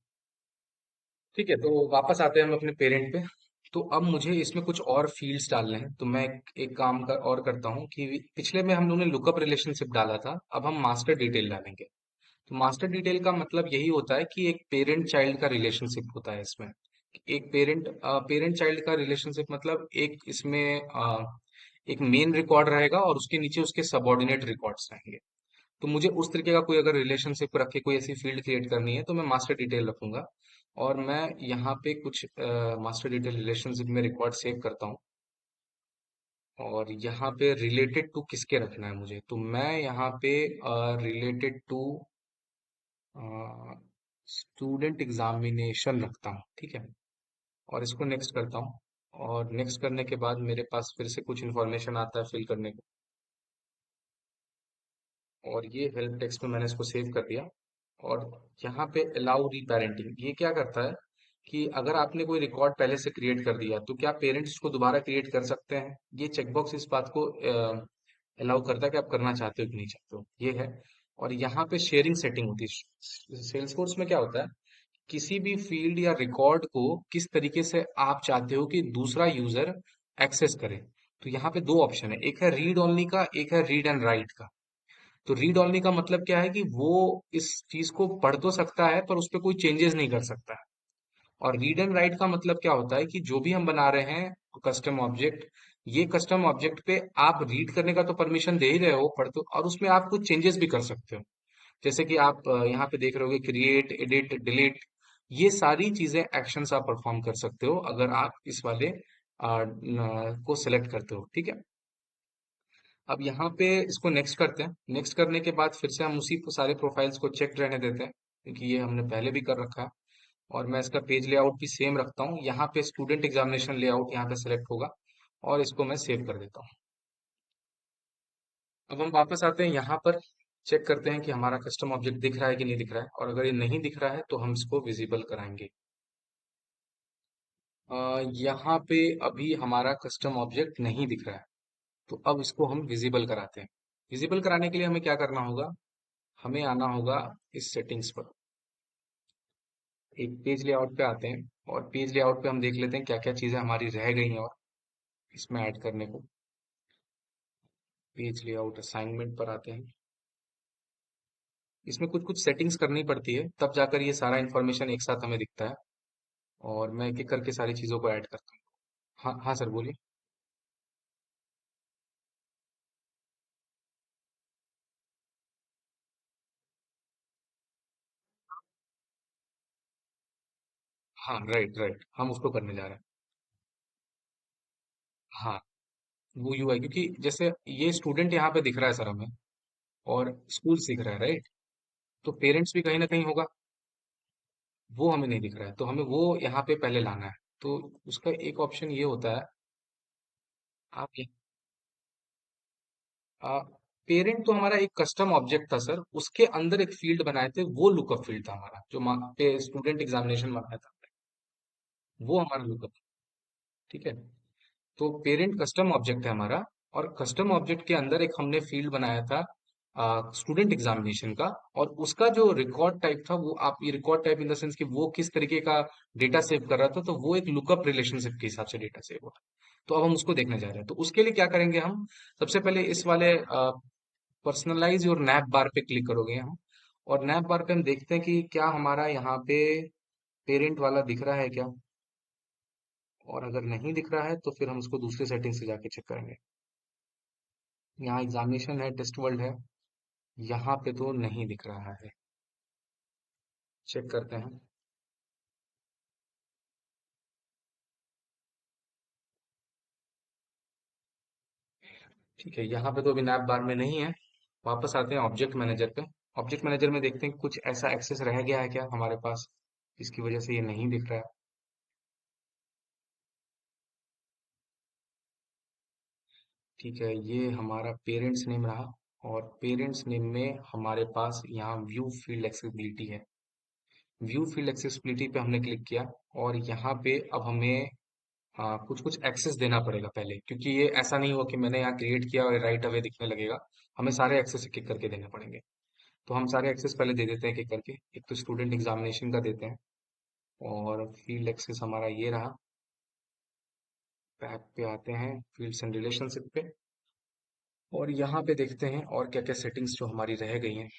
ठीक है, तो वापस आते हैं हम अपने पेरेंट पे। तो अब मुझे इसमें कुछ और फील्ड्स डालने हैं, तो मैं एक काम और करता हूँ कि पिछले में हम लोगों ने लुकअप रिलेशनशिप डाला था, अब हम मास्टर डिटेल डालेंगे। तो मास्टर डिटेल का मतलब यही होता है कि एक पेरेंट चाइल्ड का रिलेशनशिप होता है इसमें। एक पेरेंट चाइल्ड का रिलेशनशिप मतलब एक इसमें एक मेन रिकॉर्ड रहेगा और उसके नीचे उसके सबऑर्डिनेट रिकॉर्ड्स रहेंगे। तो मुझे उस तरीके का कोई अगर रिलेशनशिप रख के कोई ऐसी फील्ड क्रिएट करनी है तो मैं मास्टर डिटेल रखूंगा। और मैं यहाँ पे कुछ मास्टर डिटेल रिलेशनशिप में रिकॉर्ड सेव करता हूँ। और यहाँ पे रिलेटेड टू किसके रखना है मुझे, तो मैं यहाँ पे रिलेटेड टू स्टूडेंट एग्जामिनेशन रखता हूँ, ठीक है। और इसको नेक्स्ट करता हूँ। और नेक्स्ट करने के बाद मेरे पास फिर से कुछ इन्फॉर्मेशन आता है फिल करने को। और ये हेल्प टेक्स्ट में मैंने इसको सेव कर दिया। और यहाँ पे अलाउ रीपेरेंटिंग, ये क्या करता है कि अगर आपने कोई रिकॉर्ड पहले से क्रिएट कर दिया तो क्या पेरेंट्स उसको दोबारा क्रिएट कर सकते हैं। ये चेकबॉक्स इस बात को अलाउ करता है कि आप करना चाहते हो कि नहीं चाहते हो, ये है। और यहाँ पे शेयरिंग सेटिंग होती है सेल्सफोर्स में। क्या होता है, किसी भी फील्ड या रिकॉर्ड को किस तरीके से आप चाहते हो कि दूसरा यूजर एक्सेस करे। तो यहाँ पे दो ऑप्शन है, एक है रीड ओनली का, एक है रीड एंड राइट का। तो रीड ओनली का मतलब क्या है कि वो इस चीज को पढ़ तो सकता है पर उस पर कोई चेंजेस नहीं कर सकता है। और रीड एंड राइट का मतलब क्या होता है कि जो भी हम बना रहे हैं कस्टम ऑब्जेक्ट, ये कस्टम ऑब्जेक्ट पे आप रीड करने का तो परमिशन दे ही रहे हो, पढ़ तो, और उसमें आप कुछ चेंजेस भी कर सकते हो। जैसे कि आप यहाँ पे देख रहे होगे, क्रिएट, एडिट, डिलीट, ये सारी चीजें एक्शंस आप परफॉर्म कर सकते हो अगर आप इस वाले को सिलेक्ट करते हो। ठीक है। अब यहाँ पे इसको नेक्स्ट करते हैं। नेक्स्ट करने के बाद फिर से हम उसी को सारे प्रोफाइल्स को चेक रहने देते हैं, क्योंकि ये हमने पहले भी कर रखा है। और मैं इसका पेज लेआउट भी सेम रखता हूँ। यहाँ पे स्टूडेंट एग्जामिनेशन लेआउट यहाँ पे सेलेक्ट होगा, और इसको मैं सेव कर देता हूँ। अब हम वापस आते हैं यहाँ पर, चेक करते हैं कि हमारा कस्टम ऑब्जेक्ट दिख रहा है कि नहीं दिख रहा है, और अगर ये नहीं दिख रहा है तो हम इसको विजिबल कराएंगे। यहाँ पे अभी हमारा कस्टम ऑब्जेक्ट नहीं दिख रहा है, तो अब इसको हम विजिबल कराते हैं। विजिबल कराने के लिए हमें क्या करना होगा, हमें आना होगा इस सेटिंग्स पर, एक पेज लेआउट पे आते हैं, और पेज लेआउट पे हम देख लेते हैं क्या क्या चीजें हमारी रह गई हैं और इसमें ऐड करने को। पेज लेआउट असाइनमेंट पर आते हैं। इसमें कुछ कुछ सेटिंग्स करनी पड़ती है, तब जाकर ये सारा इन्फॉर्मेशन एक साथ हमें दिखता है। और मैं एक एक करके सारी चीजों को ऐड करता हूँ। हाँ हाँ सर, बोलिए। हाँ, राइट राइट, हम उसको करने जा रहे हैं। हाँ, वो यूआई, क्योंकि जैसे ये स्टूडेंट यहाँ पे दिख रहा है सर हमें, और स्कूल दिख रहा है, राइट। तो पेरेंट्स भी कहीं ना कहीं होगा, वो हमें नहीं दिख रहा है, तो हमें वो यहाँ पे पहले लाना है। तो उसका एक ऑप्शन ये होता है, आप, पेरेंट तो हमारा एक कस्टम ऑब्जेक्ट था सर, उसके अंदर एक फील्ड बनाए थे, वो लुकअप फील्ड था हमारा, जो पे स्टूडेंट एग्जामिनेशन बनाया था, वो हमारा लुकअप। ठीक है। तो पेरेंट कस्टम ऑब्जेक्ट है हमारा, और कस्टम ऑब्जेक्ट के अंदर एक हमने फील्ड बनाया था स्टूडेंट एग्जामिनेशन का। और उसका जो रिकॉर्ड टाइप था, वो आप, ये record type in the sense कि वो किस तरीके का डेटा सेव कर रहा था, तो वो एक लुकअप रिलेशनशिप के हिसाब से डेटा सेव होता। तो अब हम उसको देखने जा रहे हैं, तो उसके लिए क्या करेंगे हम, सबसे पहले इस वाले पर्सनलाइज और नैप बार पे क्लिक करोगे हम, और नैप बार पे हम देखते हैं कि क्या हमारा यहाँ पे पेरेंट वाला दिख रहा है क्या। और अगर नहीं दिख रहा है तो फिर हम उसको दूसरे सेटिंग से जाके चेक करेंगे। यहाँ एग्जामिनेशन है, टेस्ट वर्ल्ड है, यहाँ पे तो नहीं दिख रहा है। चेक करते हैं। ठीक है, यहाँ पे तो अभी नैप बार में नहीं है। वापस आते हैं ऑब्जेक्ट मैनेजर पे। ऑब्जेक्ट मैनेजर में देखते हैं कुछ ऐसा एक्सेस रह गया है क्या हमारे पास, इसकी वजह से ये नहीं दिख रहा है। ठीक है, ये हमारा पेरेंट्स नेम रहा, और पेरेंट्स नेम में हमारे पास यहाँ व्यू फील्ड एक्सेसिबिलिटी है। व्यू फील्ड एक्सेसिबिलिटी पे हमने क्लिक किया, और यहाँ पे अब हमें कुछ कुछ एक्सेस देना पड़ेगा पहले, क्योंकि ये ऐसा नहीं हुआ कि मैंने यहाँ क्रिएट किया और राइट अवे दिखने लगेगा। हमें सारे एक्सेस एक एक करके देने पड़ेंगे। तो हम सारे एक्सेस पहले दे देते हैं एक एक करके। एक तो स्टूडेंट एग्जामिनेशन का देते हैं, और फील्ड एक्सेस हमारा ये रहा। बैक पे आते हैं, फील्ड्स एंड रिलेशनशिप पे, और यहाँ पे देखते हैं और क्या क्या सेटिंग्स जो हमारी रह गई हैं।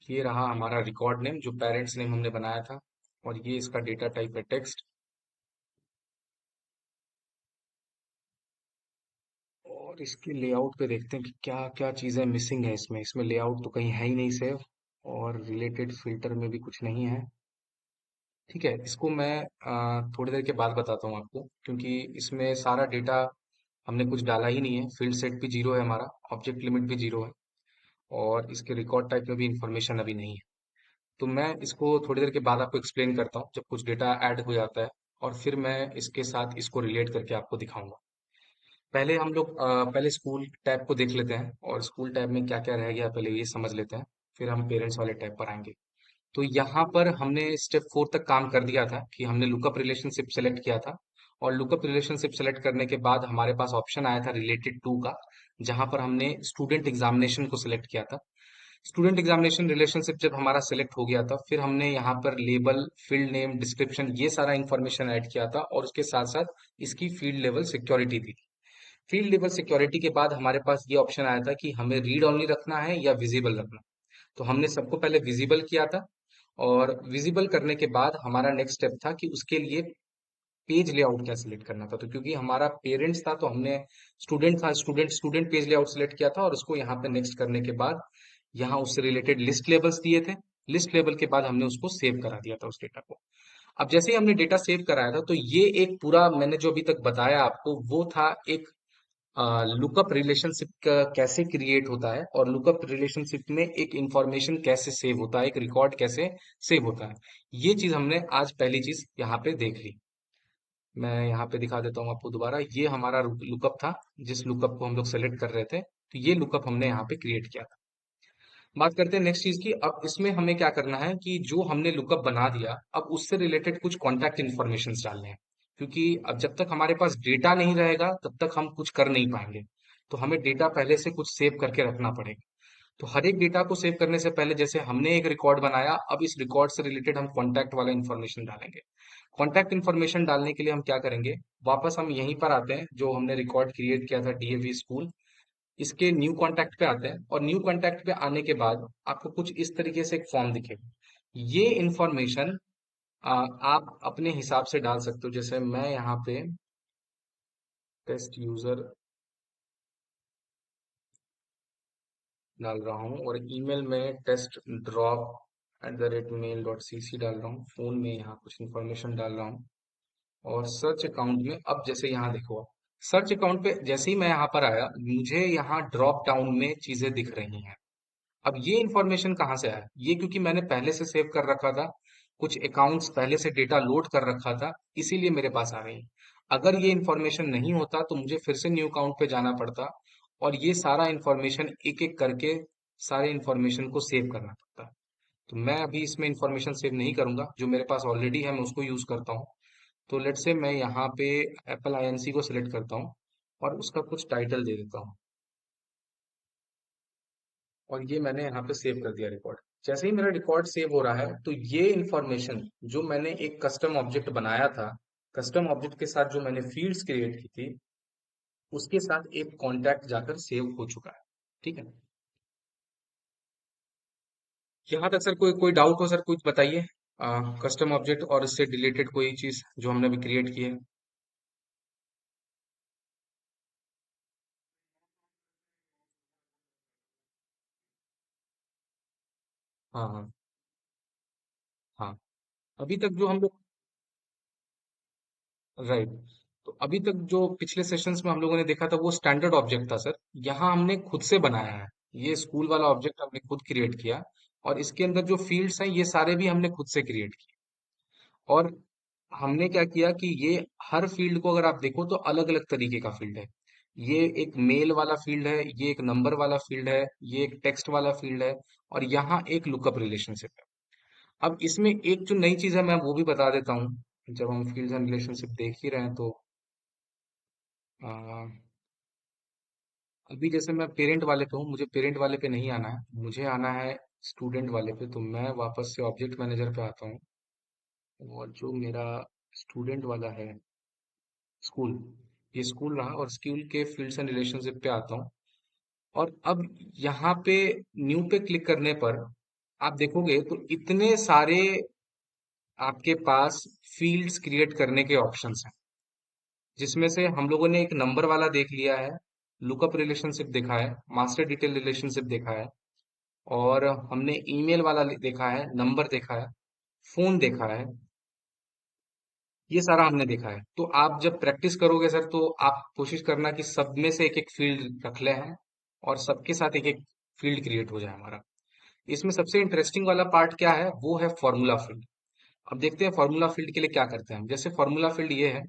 ये रहा हमारा रिकॉर्ड नेम, जो पेरेंट्स नेम हमने बनाया था, और ये इसका डेटा टाइप है टेक्स्ट। और इसके लेआउट पे देखते हैं कि क्या क्या चीजें मिसिंग है इसमें। इसमें लेआउट तो कहीं है ही नहीं सेव, और रिलेटेड फिल्टर में भी कुछ नहीं है। ठीक है, इसको मैं थोड़ी देर के बाद बताता हूँ आपको, क्योंकि इसमें सारा डेटा हमने कुछ डाला ही नहीं है। फील्ड सेट भी जीरो है हमारा, ऑब्जेक्ट लिमिट भी जीरो है, और इसके रिकॉर्ड टाइप में भी इंफॉर्मेशन अभी नहीं है। तो मैं इसको थोड़ी देर के बाद आपको एक्सप्लेन करता हूँ, जब कुछ डेटा ऐड हो जाता है, और फिर मैं इसके साथ इसको रिलेट करके आपको दिखाऊंगा। पहले हम लोग पहले स्कूल टैब को देख लेते हैं, और स्कूल टैब में क्या क्या रह गया पहले ये समझ लेते हैं। फिर हम पेरेंट्स वाले टैब पर आएंगे। तो यहाँ पर हमने स्टेप 4 तक काम कर दिया था, कि हमने लुकअप रिलेशनशिप सेलेक्ट किया था। और लुकअप रिलेशनशिप सेलेक्ट करने के बाद हमारे पास ऑप्शन आया था रिलेटेड टू का, जहां पर हमने स्टूडेंट एग्जामिनेशन को सिलेक्ट किया था। स्टूडेंट एग्जामिनेशन रिलेशनशिप जब हमारा सेलेक्ट हो गया था, फिर हमने यहाँ पर लेबल, फील्ड नेम, डिस्क्रिप्शन, ये सारा इंफॉर्मेशन ऐड किया था, और उसके साथ साथ इसकी फील्ड लेवल सिक्योरिटी थी। फील्ड लेवल सिक्योरिटी के बाद हमारे पास ये ऑप्शन आया था कि हमें रीड ओनली रखना है या विजिबल रखना। तो हमने सबको पहले विजिबल किया था, और विजिबल करने के बाद हमारा नेक्स्ट स्टेप था कि उसके लिए पेज लेआउट क्या सिलेक्ट करना था। तो क्योंकि हमारा पेरेंट्स था, तो हमने स्टूडेंट था, student student page layout select किया था, और उसको यहाँ पे नेक्स्ट करने के बाद यहाँ उससे रिलेटेड लिस्ट लेबल्स दिए थे। लिस्ट लेबल के बाद हमने उसको सेव करा दिया था उस डेटा को। अब जैसे ही हमने डेटा सेव कराया था, तो ये एक पूरा मैंने जो अभी तक बताया आपको वो था एक लुकअप रिलेशनशिप कैसे क्रिएट होता है, और लुकअप रिलेशनशिप में एक इंफॉर्मेशन कैसे सेव होता है, एक रिकॉर्ड कैसे सेव होता है। ये चीज हमने आज पहली चीज यहाँ पे देख ली। मैं यहाँ पे दिखा देता हूँ आपको दोबारा। ये हमारा लुकअप था, जिस लुकअप को हम लोग सेलेक्ट कर रहे थे, तो ये लुकअप हमने यहाँ पे क्रिएट किया था। बात करते हैं नेक्स्ट चीज की। अब इसमें हमें क्या करना है कि जो हमने लुकअप बना दिया, अब उससे रिलेटेड कुछ कॉन्टैक्ट इन्फॉर्मेशन डालने हैं। क्योंकि अब जब तक हमारे पास डेटा नहीं रहेगा तब तक हम कुछ कर नहीं पाएंगे। तो हमें डेटा पहले से कुछ सेव करके रखना पड़ेगा। तो हर एक डेटा को सेव करने से पहले जैसे हमने एक रिकॉर्ड बनाया, अब इस रिकॉर्ड से रिलेटेड हम कॉन्टैक्ट वाला इन्फॉर्मेशन डालेंगे। कॉन्टैक्ट इन्फॉर्मेशन डालने के लिए हम क्या करेंगे, वापस हम यहीं पर आते हैं जो हमने रिकॉर्ड क्रिएट किया था, डीएवी स्कूल। इसके न्यू कॉन्टैक्ट पे आते हैं, और न्यू कॉन्टैक्ट पे आने के बाद आपको कुछ इस तरीके से एक फॉर्म दिखेगा। ये इंफॉर्मेशन आप अपने हिसाब से डाल सकते हो। जैसे मैं यहाँ पे टेस्ट यूजर डाल रहा हूँ, और ईमेल में टेस्ट ड्रॉप @mail.cc डाल रहा हूँ। फोन में यहाँ कुछ इन्फॉर्मेशन डाल रहा हूँ, और सर्च अकाउंट में अब जैसे यहाँ देखो, सर्च अकाउंट पे जैसे ही मैं यहाँ पर आया, मुझे यहाँ ड्रॉप डाउन में चीजें दिख रही हैं। अब ये इंफॉर्मेशन कहाँ से आया, ये क्योंकि मैंने पहले से सेव कर रखा था, कुछ अकाउंट्स पहले से डेटा लोड कर रखा था, इसीलिए मेरे पास आ गई। अगर ये इंफॉर्मेशन नहीं होता तो मुझे फिर से न्यू अकाउंट पे जाना पड़ता, और ये सारा इंफॉर्मेशन एक एक करके सारे इंफॉर्मेशन को सेव करना पड़ता। तो मैं अभी इसमें इंफॉर्मेशन सेव नहीं करूंगा, जो मेरे पास ऑलरेडी है मैं उसको यूज करता हूँ। तो लेट से मैं यहाँ पे एप्पल आईएनसी को सिलेक्ट करता हूँ, और उसका कुछ टाइटल दे देता हूँ, और ये मैंने यहाँ पे सेव कर दिया रिकॉर्ड। जैसे ही मेरा रिकॉर्ड सेव हो रहा है, तो ये इंफॉर्मेशन जो मैंने एक कस्टम ऑब्जेक्ट बनाया था, कस्टम ऑब्जेक्ट के साथ जो मैंने फील्ड्स क्रिएट की थी, उसके साथ एक कॉन्टैक्ट जाकर सेव हो चुका है। ठीक है। यहाँ तक सर कोई कोई डाउट हो सर, कुछ बताइए। कस्टम ऑब्जेक्ट और इससे रिलेटेड कोई चीज जो हमने अभी क्रिएट की है। हाँ हाँ। हाँ, अभी तक जो हम लोग, राइट, तो अभी तक जो पिछले सेशंस में हम लोगों ने देखा था वो स्टैंडर्ड ऑब्जेक्ट था सर। यहाँ हमने खुद से बनाया है। ये स्कूल वाला ऑब्जेक्ट हमने खुद क्रिएट किया, और इसके अंदर जो फील्ड्स हैं ये सारे भी हमने खुद से क्रिएट किए। और हमने क्या किया कि ये हर फील्ड को अगर आप देखो तो अलग अलग तरीके का फील्ड है। ये एक मेल वाला फील्ड है, ये एक नंबर वाला फील्ड है, ये एक टेक्स्ट वाला फील्ड है, और यहाँ एक लुकअप रिलेशनशिप है। अब इसमें एक जो नई चीज है मैं वो भी बता देता हूँ। जब हम फील्ड एंड रिलेशनशिप देख ही रहे हैं, तो अ, अभी जैसे मैं पेरेंट वाले पे हूँ, मुझे पेरेंट वाले पे नहीं आना है, मुझे आना है स्टूडेंट वाले पे। तो मैं वापस से ऑब्जेक्ट मैनेजर पे आता हूँ, और जो मेरा स्टूडेंट वाला है, स्कूल, ये स्कूल रहा, और स्कूल के फील्ड्स एंड रिलेशनशिप पे आता हूँ। और अब यहाँ पे न्यू पे क्लिक करने पर आप देखोगे तो इतने सारे आपके पास फील्ड्स क्रिएट करने के ऑप्शंस हैं, जिसमें से हम लोगों ने एक नंबर वाला देख लिया है, लुकअप रिलेशनशिप देखा है, मास्टर डिटेल रिलेशनशिप देखा है, और हमने ईमेल वाला देखा है, नंबर देखा है, फोन देखा है। ये सारा हमने देखा है। तो आप जब प्रैक्टिस करोगे सर, तो आप कोशिश करना कि सब में से एक एक फील्ड रख ले हैं, और सबके साथ एक एक फील्ड क्रिएट हो जाए हमारा। इसमें सबसे इंटरेस्टिंग वाला पार्ट क्या है, वो है फॉर्मूला फील्ड। अब देखते हैं फॉर्मूला फील्ड के लिए क्या करते हैं हम। जैसे फॉर्मूला फील्ड ये है,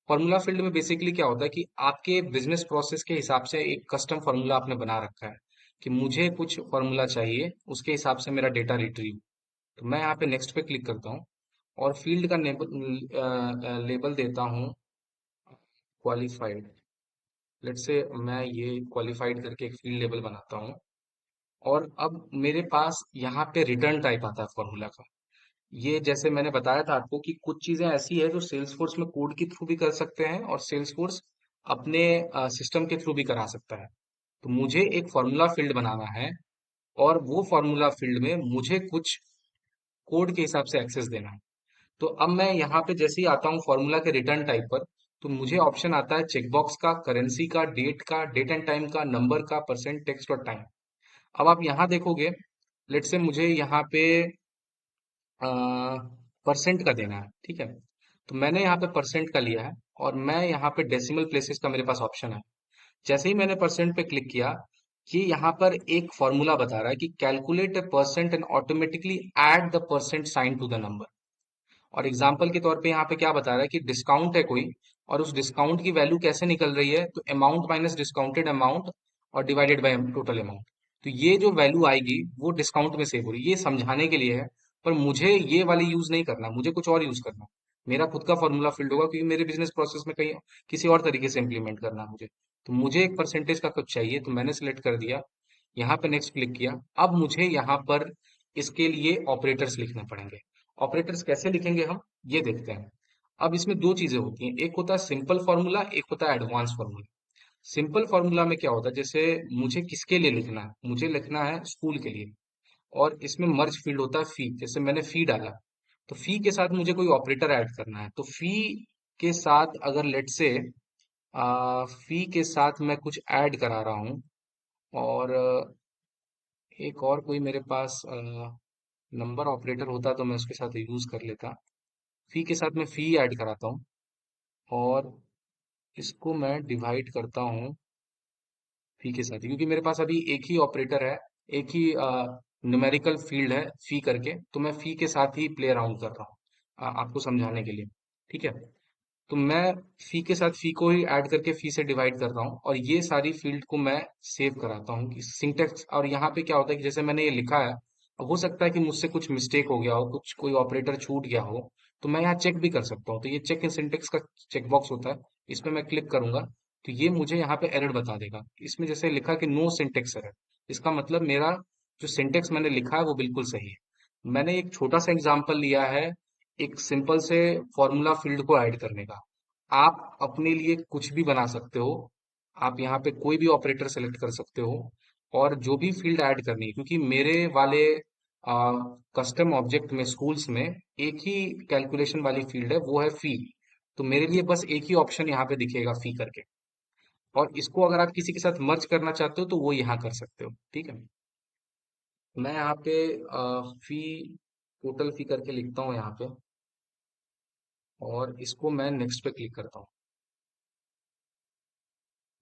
फॉर्मूला फील्ड में बेसिकली क्या होता है कि आपके बिजनेस प्रोसेस के हिसाब से एक कस्टम फॉर्मूला आपने बना रखा है, कि मुझे कुछ फॉर्मूला चाहिए, उसके हिसाब से मेरा डेटा रिट्रीव। तो मैं यहाँ पे नेक्स्ट पे क्लिक करता हूँ, और फील्ड का लेबल देता हूँ क्वालिफाइड। लेट्स से मैं ये क्वालिफाइड करके एक फील्ड लेबल बनाता हूँ। और अब मेरे पास यहाँ पे रिटर्न टाइप आता है फॉर्मूला का। ये जैसे मैंने बताया था आपको कि कुछ चीजें ऐसी है जो सेल्स फोर्स में कोड के थ्रू भी कर सकते हैं, और सेल्स फोर्स अपने सिस्टम के थ्रू भी करा सकता है। तो मुझे एक फॉर्मूला फील्ड बनाना है, और वो फॉर्मूला फील्ड में मुझे कुछ कोड के हिसाब से एक्सेस देना है। तो अब मैं यहाँ पे जैसे ही आता हूँ फॉर्मूला के रिटर्न टाइप पर, तो मुझे ऑप्शन आता है चेकबॉक्स का, करेंसी का, डेट एंड टाइम का, नंबर का, परसेंट, टेक्स्ट और टाइम। अब आप यहाँ देखोगे, लेट से मुझे यहाँ पे परसेंट का देना है, ठीक है। तो मैंने यहाँ पे परसेंट का लिया है, और मैं यहाँ पे डेसिमल प्लेसेस का मेरे पास ऑप्शन है। जैसे ही मैंने परसेंट पे क्लिक किया, ये यहाँ पर एक फॉर्मूला बता रहा है कि calculate a percent and automatically add the percent sign to the number. और एग्जाम्पल के तौर पे यहाँ पे क्या बता रहा है कि डिस्काउंट है कोई, और उस डिस्काउंट की वैल्यू कैसे निकल रही है, तो अमाउंट माइनस डिस्काउंटेड अमाउंट और डिवाइडेड बाय टोटल अमाउंट। तो ये जो वैल्यू आएगी वो डिस्काउंट में सेव हो रही है, ये समझाने के लिए है। पर मुझे ये वाली यूज नहीं करना, मुझे कुछ और यूज करना। मेरा खुद का फॉर्मूला फील्ड होगा, क्योंकि मेरे बिजनेस प्रोसेस में कहीं किसी और तरीके से इंप्लीमेंट करना है मुझे। तो मुझे एक परसेंटेज का कुछ चाहिए, तो मैंने सिलेक्ट कर दिया, यहाँ पे नेक्स्ट क्लिक किया। अब मुझे यहाँ पर इसके लिए ऑपरेटर्स लिखने पड़ेंगे। ऑपरेटर्स कैसे लिखेंगे हम, ये देखते हैं। अब इसमें दो चीजें होती हैं, एक होता है सिंपल फॉर्मूला, एक होता है एडवांस फॉर्मूला। सिंपल फॉर्मूला में क्या होता है, जैसे मुझे किसके लिए लिखना है, मुझे लिखना है स्कूल के लिए, और इसमें मर्ज फील्ड होता है फी। जैसे मैंने फी डाला, तो फी के साथ मुझे कोई ऑपरेटर ऐड करना है, तो फी के साथ अगर लेट से फी के साथ मैं कुछ ऐड करा रहा हूँ, और एक और कोई मेरे पास नंबर ऑपरेटर होता तो मैं उसके साथ यूज कर लेता। फी के साथ मैं फी ऐड कराता हूँ, और इसको मैं डिवाइड करता हूँ फी के साथ ही, क्योंकि मेरे पास अभी एक ही ऑपरेटर है, एक ही न्यूमेरिकल फील्ड है फी करके, तो मैं फी के साथ ही प्ले अराउंड कर रहा हूँ आपको समझाने के लिए, ठीक है। तो मैं फी के साथ फी को ही ऐड करके फी से डिवाइड कर रहा हूँ, और ये सारी फील्ड को मैं सेव कराता हूँ कि सिंटेक्स। और यहाँ पे क्या होता है कि जैसे मैंने ये लिखा है, अब हो सकता है कि मुझसे कुछ मिस्टेक हो गया हो, कुछ कोई ऑपरेटर छूट गया हो, तो मैं यहाँ चेक भी कर सकता हूँ। तो ये चेक इन सिंटेक्स का चेक बॉक्स होता है, इसमें मैं क्लिक करूंगा, तो ये मुझे यहाँ पे एरर बता देगा। इसमें जैसे लिखा कि नो सिंटेक्स एरर, इसका मतलब मेरा जो सिंटेक्स मैंने लिखा है वो बिल्कुल सही है। मैंने एक छोटा सा एग्जांपल लिया है, एक सिंपल से फॉर्मूला फील्ड को ऐड करने का। आप अपने लिए कुछ भी बना सकते हो, आप यहाँ पे कोई भी ऑपरेटर सेलेक्ट कर सकते हो, और जो भी फील्ड ऐड करनी है, क्योंकि मेरे वाले कस्टम ऑब्जेक्ट में स्कूल्स में एक ही कैलकुलेशन वाली फील्ड है, वो है फी। तो मेरे लिए बस एक ही ऑप्शन यहाँ पे दिखेगा फी करके, और इसको अगर आप किसी के साथ मर्ज करना चाहते हो तो वो यहाँ कर सकते हो, ठीक है। मैं यहाँ पे फी, टोटल फी करके लिखता हूँ यहाँ पे, और इसको मैं नेक्स्ट पे क्लिक करता हूँ।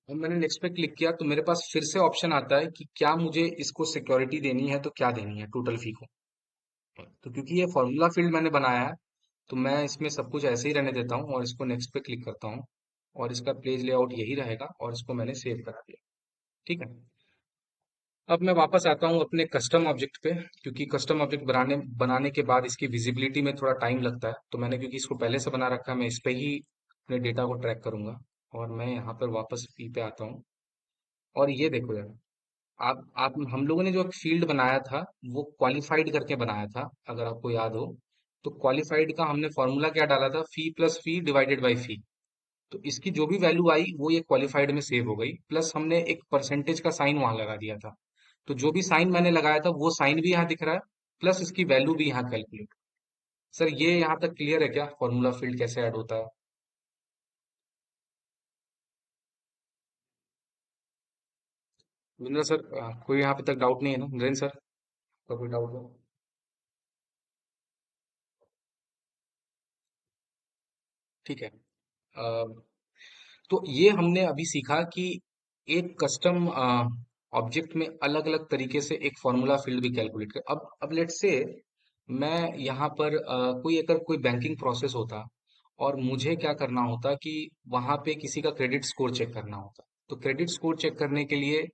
अब मैंने नेक्स्ट पे क्लिक किया, तो मेरे पास फिर से ऑप्शन आता है कि क्या मुझे इसको सिक्योरिटी देनी है, तो क्या देनी है टोटल फी को। तो क्योंकि ये फॉर्मूला फील्ड मैंने बनाया है, तो मैं इसमें सब कुछ ऐसे ही रहने देता हूँ, और इसको नेक्स्ट पे क्लिक करता हूँ, और इसका पेज लेआउट यही रहेगा, और इसको मैंने सेव करा दिया, ठीक है। अब मैं वापस आता हूँ अपने कस्टम ऑब्जेक्ट पे, क्योंकि कस्टम ऑब्जेक्ट बनाने बनाने के बाद इसकी विजिबिलिटी में थोड़ा टाइम लगता है, तो मैंने क्योंकि इसको पहले से बना रखा है, मैं इस पे ही अपने डेटा को ट्रैक करूंगा। और मैं यहाँ पर वापस फी पे आता हूँ, और ये देखो यार, आप हम लोगों ने जो फील्ड बनाया था वो क्वालिफाइड करके बनाया था, अगर आपको याद हो। तो क्वालिफाइड का हमने फॉर्मूला क्या डाला था, fee plus fee divided by fee. तो इसकी जो भी वैल्यू आई वो ये क्वालिफाइड में सेव हो गई, प्लस हमने एक परसेंटेज का साइन वहां लगा दिया था। तो जो भी साइन मैंने लगाया था वो साइन भी यहाँ दिख रहा है, प्लस इसकी वैल्यू भी यहाँ कैलकुलेट। सर ये यहाँ तक क्लियर है क्या, फॉर्मूला फील्ड कैसे ऐड होता है? विंद्र सर, कोई यहाँ पे तक डाउट नहीं है ना, नरेंद्र सर का कोई डाउट हो? ठीक है। तो ये हमने अभी सीखा कि एक कस्टम ऑब्जेक्ट में अलग अलग तरीके से एक फॉर्मूला फील्ड भी कैलकुलेट कर। अब लेट्स से मैं यहाँ पर कोई अगर कोई बैंकिंग प्रोसेस होता, और मुझे क्या करना होता कि वहां पे किसी का क्रेडिट स्कोर चेक करना होता। तो क्रेडिट स्कोर चेक करने के लिए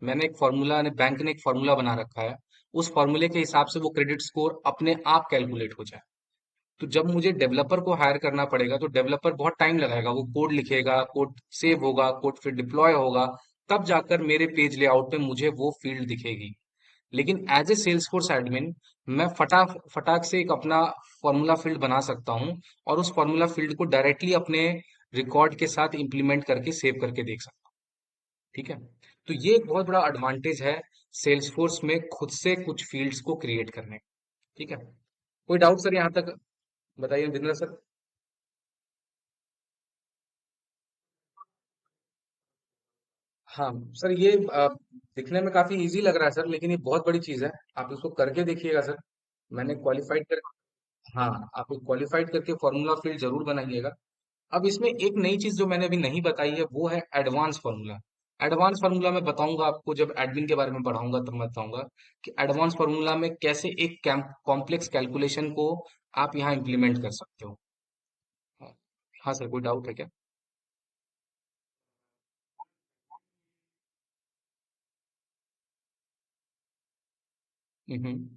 मैंने एक फॉर्मूला ने बैंक ने एक फॉर्मूला बना रखा है, उस फॉर्मूले के हिसाब से वो क्रेडिट स्कोर अपने आप कैलकुलेट हो जाए। तो जब मुझे डेवलपर को हायर करना पड़ेगा, तो डेवलपर बहुत टाइम लगाएगा, वो कोड लिखेगा, कोड सेव होगा, कोड फिर डिप्लॉय होगा, तब जाकर मेरे पेज लेआउट पे मुझे वो फील्ड दिखेगी। लेकिन एज ए सेल्सफोर्स एडमिन मैं फटाक फटाक से एक अपना फॉर्मूला फील्ड बना सकता हूँ, और उस फॉर्मूला फील्ड को डायरेक्टली अपने रिकॉर्ड के साथ इंप्लीमेंट करके सेव करके देख सकता हूँ। ठीक है। तो ये एक बहुत बड़ा एडवांटेज है सेल्सफोर्स में खुद से कुछ फील्ड्स को क्रिएट करने का। ठीक है। कोई डाउट सर यहाँ तक? बताइए विद्रा सर। हाँ सर, ये दिखने में काफी इजी लग रहा है सर, लेकिन ये बहुत बड़ी चीज है। आप इसको करके देखिएगा सर। मैंने क्वालिफाइड कर हाँ, आप क्वालिफाइड करके फॉर्मूला फील्ड जरूर बनाइएगा। अब इसमें एक नई चीज जो मैंने अभी नहीं बताई है वो है एडवांस फार्मूला। एडवांस फार्मूला मैं बताऊंगा आपको, जब एडमिन के बारे में पढ़ाऊंगा तब मैं बताऊंगा कि एडवांस फार्मूला में कैसे एक कॉम्प्लेक्स कैलकुलेशन को आप यहाँ इंप्लीमेंट कर सकते हो। हाँ। हाँ सर, कोई डाउट है क्या? हम्म।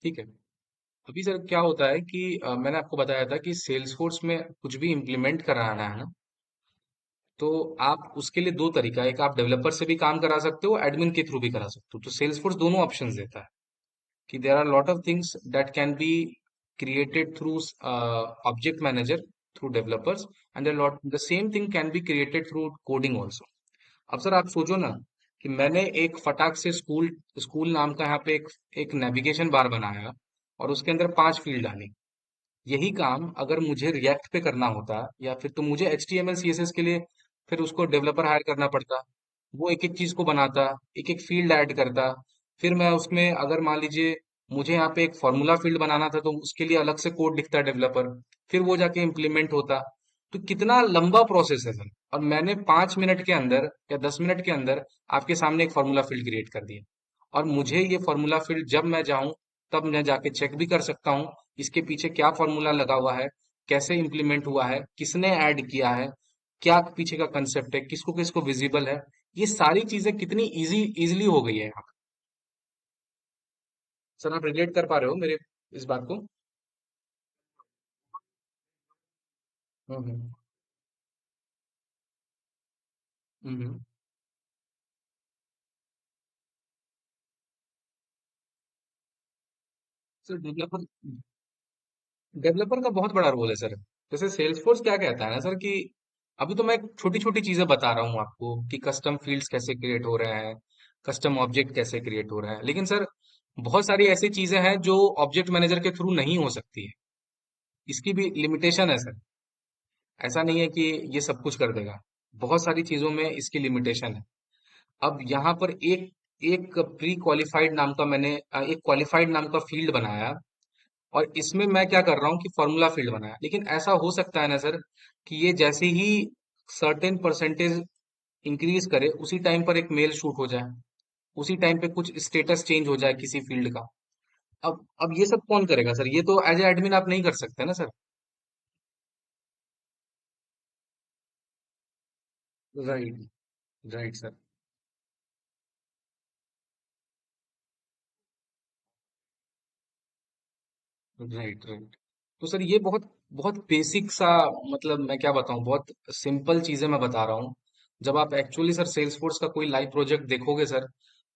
ठीक है। अभी सर क्या होता है कि मैंने आपको बताया था कि सेल्सफोर्स में कुछ भी इंप्लीमेंट कराना है ना, तो आप उसके लिए दो तरीका है। एक, आप डेवलपर से भी काम करा सकते हो, एडमिन के थ्रू भी करा सकते हो। तो सेल्सफोर्स दोनों ऑप्शंस देता है कि there are a lot of things that can be created through object manager, through developers, and the same thing can be created through coding also. अब सर आप सोचो ना कि मैंने एक फटाक से स्कूल स्कूल नाम का यहाँ पे एक नेविगेशन बार बनाया और उसके अंदर 5 फील्ड डाली। यही काम अगर मुझे रिएक्ट पे करना होता, या फिर तो मुझे H T M L C S S के लिए फिर उसको डेवलपर हायर करना पड़ता। वो एक एक चीज को बनाता, एक एक फील्ड ऐड करता। फिर मैं उसमें अगर मान लीजिए मुझे यहाँ पे एक फॉर्मूला फील्ड बनाना था तो उसके लिए अलग से कोड लिखता डेवलपर, फिर वो जाके इम्प्लीमेंट होता। तो कितना लंबा प्रोसेस है सर। और मैंने 5 मिनट के अंदर या 10 मिनट के अंदर आपके सामने एक फॉर्मूला फील्ड क्रिएट कर दिया। और मुझे ये फॉर्मूला फील्ड जब मैं जाऊं तब मैं जाके चेक भी कर सकता हूँ इसके पीछे क्या फॉर्मूला लगा हुआ है, कैसे इंप्लीमेंट हुआ है, किसने ऐड किया है, क्या पीछे का कंसेप्ट है, किसको किसको विजिबल है। ये सारी चीजें कितनी इजीली हो गई है यहाँ पे। सर आप रिलेट कर पा रहे हो मेरे इस बात को? हम्म। हम्म। सर डेवलपर का बहुत बड़ा रोल है सर। जैसे सेल्सफोर्स क्या कहता है ना सर कि अभी तो मैं छोटी छोटी चीजें बता रहा हूँ आपको कि कस्टम फील्ड्स कैसे क्रिएट हो रहे हैं, कस्टम ऑब्जेक्ट कैसे क्रिएट हो रहा है, लेकिन सर बहुत सारी ऐसी चीजें हैं जो ऑब्जेक्ट मैनेजर के थ्रू नहीं हो सकती है। इसकी भी लिमिटेशन है सर। ऐसा नहीं है कि ये सब कुछ कर देगा। बहुत सारी चीजों में इसकी लिमिटेशन है। अब यहाँ पर एक एक प्री क्वालिफाइड नाम का मैंने एक क्वालिफाइड नाम का फील्ड बनाया, और इसमें मैं क्या कर रहा हूँ कि फॉर्मूला फील्ड बनाया। लेकिन ऐसा हो सकता है ना सर कि ये जैसे ही सर्टेन परसेंटेज इंक्रीज करे उसी टाइम पर एक मेल शूट हो जाए, उसी टाइम पे कुछ स्टेटस चेंज हो जाए किसी फील्ड का। अब ये सब कौन करेगा सर? ये तो एज ए एडमिन आप नहीं कर सकते ना sir. Right. Right sir. Right right. तो सर ये बहुत बहुत बेसिक सा, मतलब मैं क्या बताऊं, बहुत सिंपल चीजें मैं बता रहा हूँ। जब आप एक्चुअली सर सेल्सफोर्स का कोई लाइव प्रोजेक्ट देखोगे सर,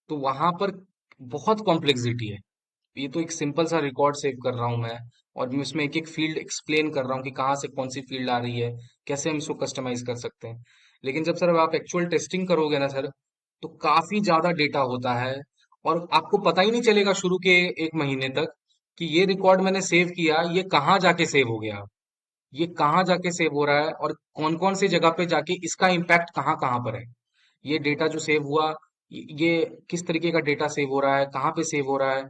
तो वहां पर बहुत कॉम्प्लेक्सिटी है। ये तो एक सिंपल सा रिकॉर्ड सेव कर रहा हूँ मैं, और मैं उसमें एक एक फील्ड एक्सप्लेन कर रहा हूँ कि कहाँ से कौन सी फील्ड आ रही है, कैसे हम इसको कस्टमाइज कर सकते हैं। लेकिन जब सर आप एक्चुअल टेस्टिंग करोगे ना सर, तो काफी ज्यादा डेटा होता है, और आपको पता ही नहीं चलेगा शुरू के 1 महीने तक कि ये रिकॉर्ड मैंने सेव किया, ये कहाँ जाके सेव हो गया, ये कहाँ जाके सेव हो रहा है, और कौन कौन सी जगह पे जाके इसका इम्पैक्ट कहाँ कहाँ पर है। ये डेटा जो सेव हुआ, ये किस तरीके का डेटा सेव हो रहा है, कहाँ पे सेव हो रहा है।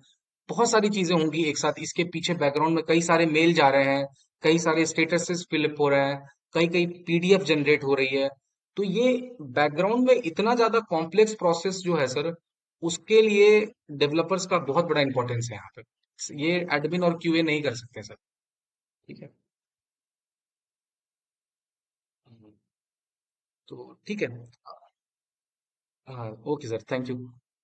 बहुत सारी चीजें होंगी एक साथ। इसके पीछे बैकग्राउंड में कई सारे मेल जा रहे हैं, कई सारे स्टेटसेस फिलअप हो रहे हैं, कई कई पीडीएफ जनरेट हो रही है। तो ये बैकग्राउंड में इतना ज्यादा कॉम्प्लेक्स प्रोसेस जो है सर, उसके लिए डेवलपर्स का बहुत बड़ा इंपॉर्टेंस है यहाँ पे। ये एडमिन और क्यूए नहीं कर सकते सर। ठीक है। हम्म। तो ठीक है। हाँ ओके सर, थैंक यू।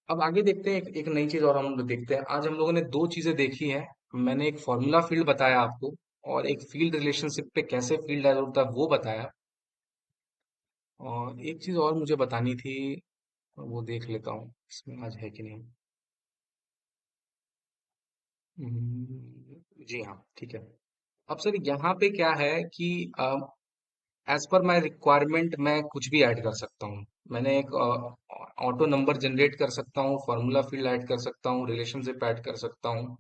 अब आगे देखते हैं, एक नई चीज और हम लोग देखते हैं। आज हम लोगों ने दो चीजें देखी हैं। मैंने एक फॉर्मूला फील्ड बताया आपको, और एक फील्ड रिलेशनशिप पे कैसे फील्ड ऐड होता है वो बताया। और एक चीज और मुझे बतानी थी, वो देख लेता हूँ इसमें आज है कि नहीं। जी हाँ, ठीक है। अब सर यहाँ पे क्या है कि एज पर माय रिक्वायरमेंट मैं कुछ भी ऐड कर सकता हूँ। मैंने एक ऑटो नंबर जनरेट कर सकता हूँ, फॉर्मूला फील्ड ऐड कर सकता हूँ, रिलेशनशिप ऐड कर सकता हूँ,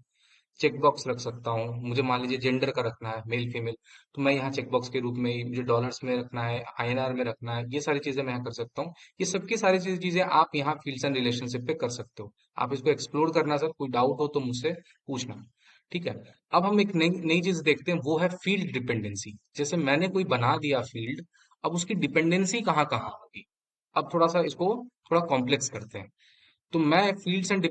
चेक बॉक्स रख सकता हूँ। मुझे मान लीजिए जेंडर का रखना है, मेल फीमेल, तो मैं यहाँ चेक बॉक्स के रूप में ही, मुझे डॉलर्स में रखना है, आईएनआर में रखना है, ये सारी चीजें मैं यहाँ कर सकता हूँ। ये सबकी सारी चीजें आप यहाँ फील्ड्स एंड रिलेशनशिप पे कर सकते हो। आप इसको एक्सप्लोर करना सर, कोई डाउट हो तो मुझसे पूछना। ठीक है। अब हम एक नई नई चीज देखते हैं, वो है फील्ड डिपेंडेंसी। जैसे मैंने कोई बना दिया फील्ड, अब उसकी डिपेंडेंसी कहाँ कहाँ होगी। अब थोड़ा सा इसको थोड़ा कॉम्प्लेक्स करते हैं। तो मैं फील्ड्स एंड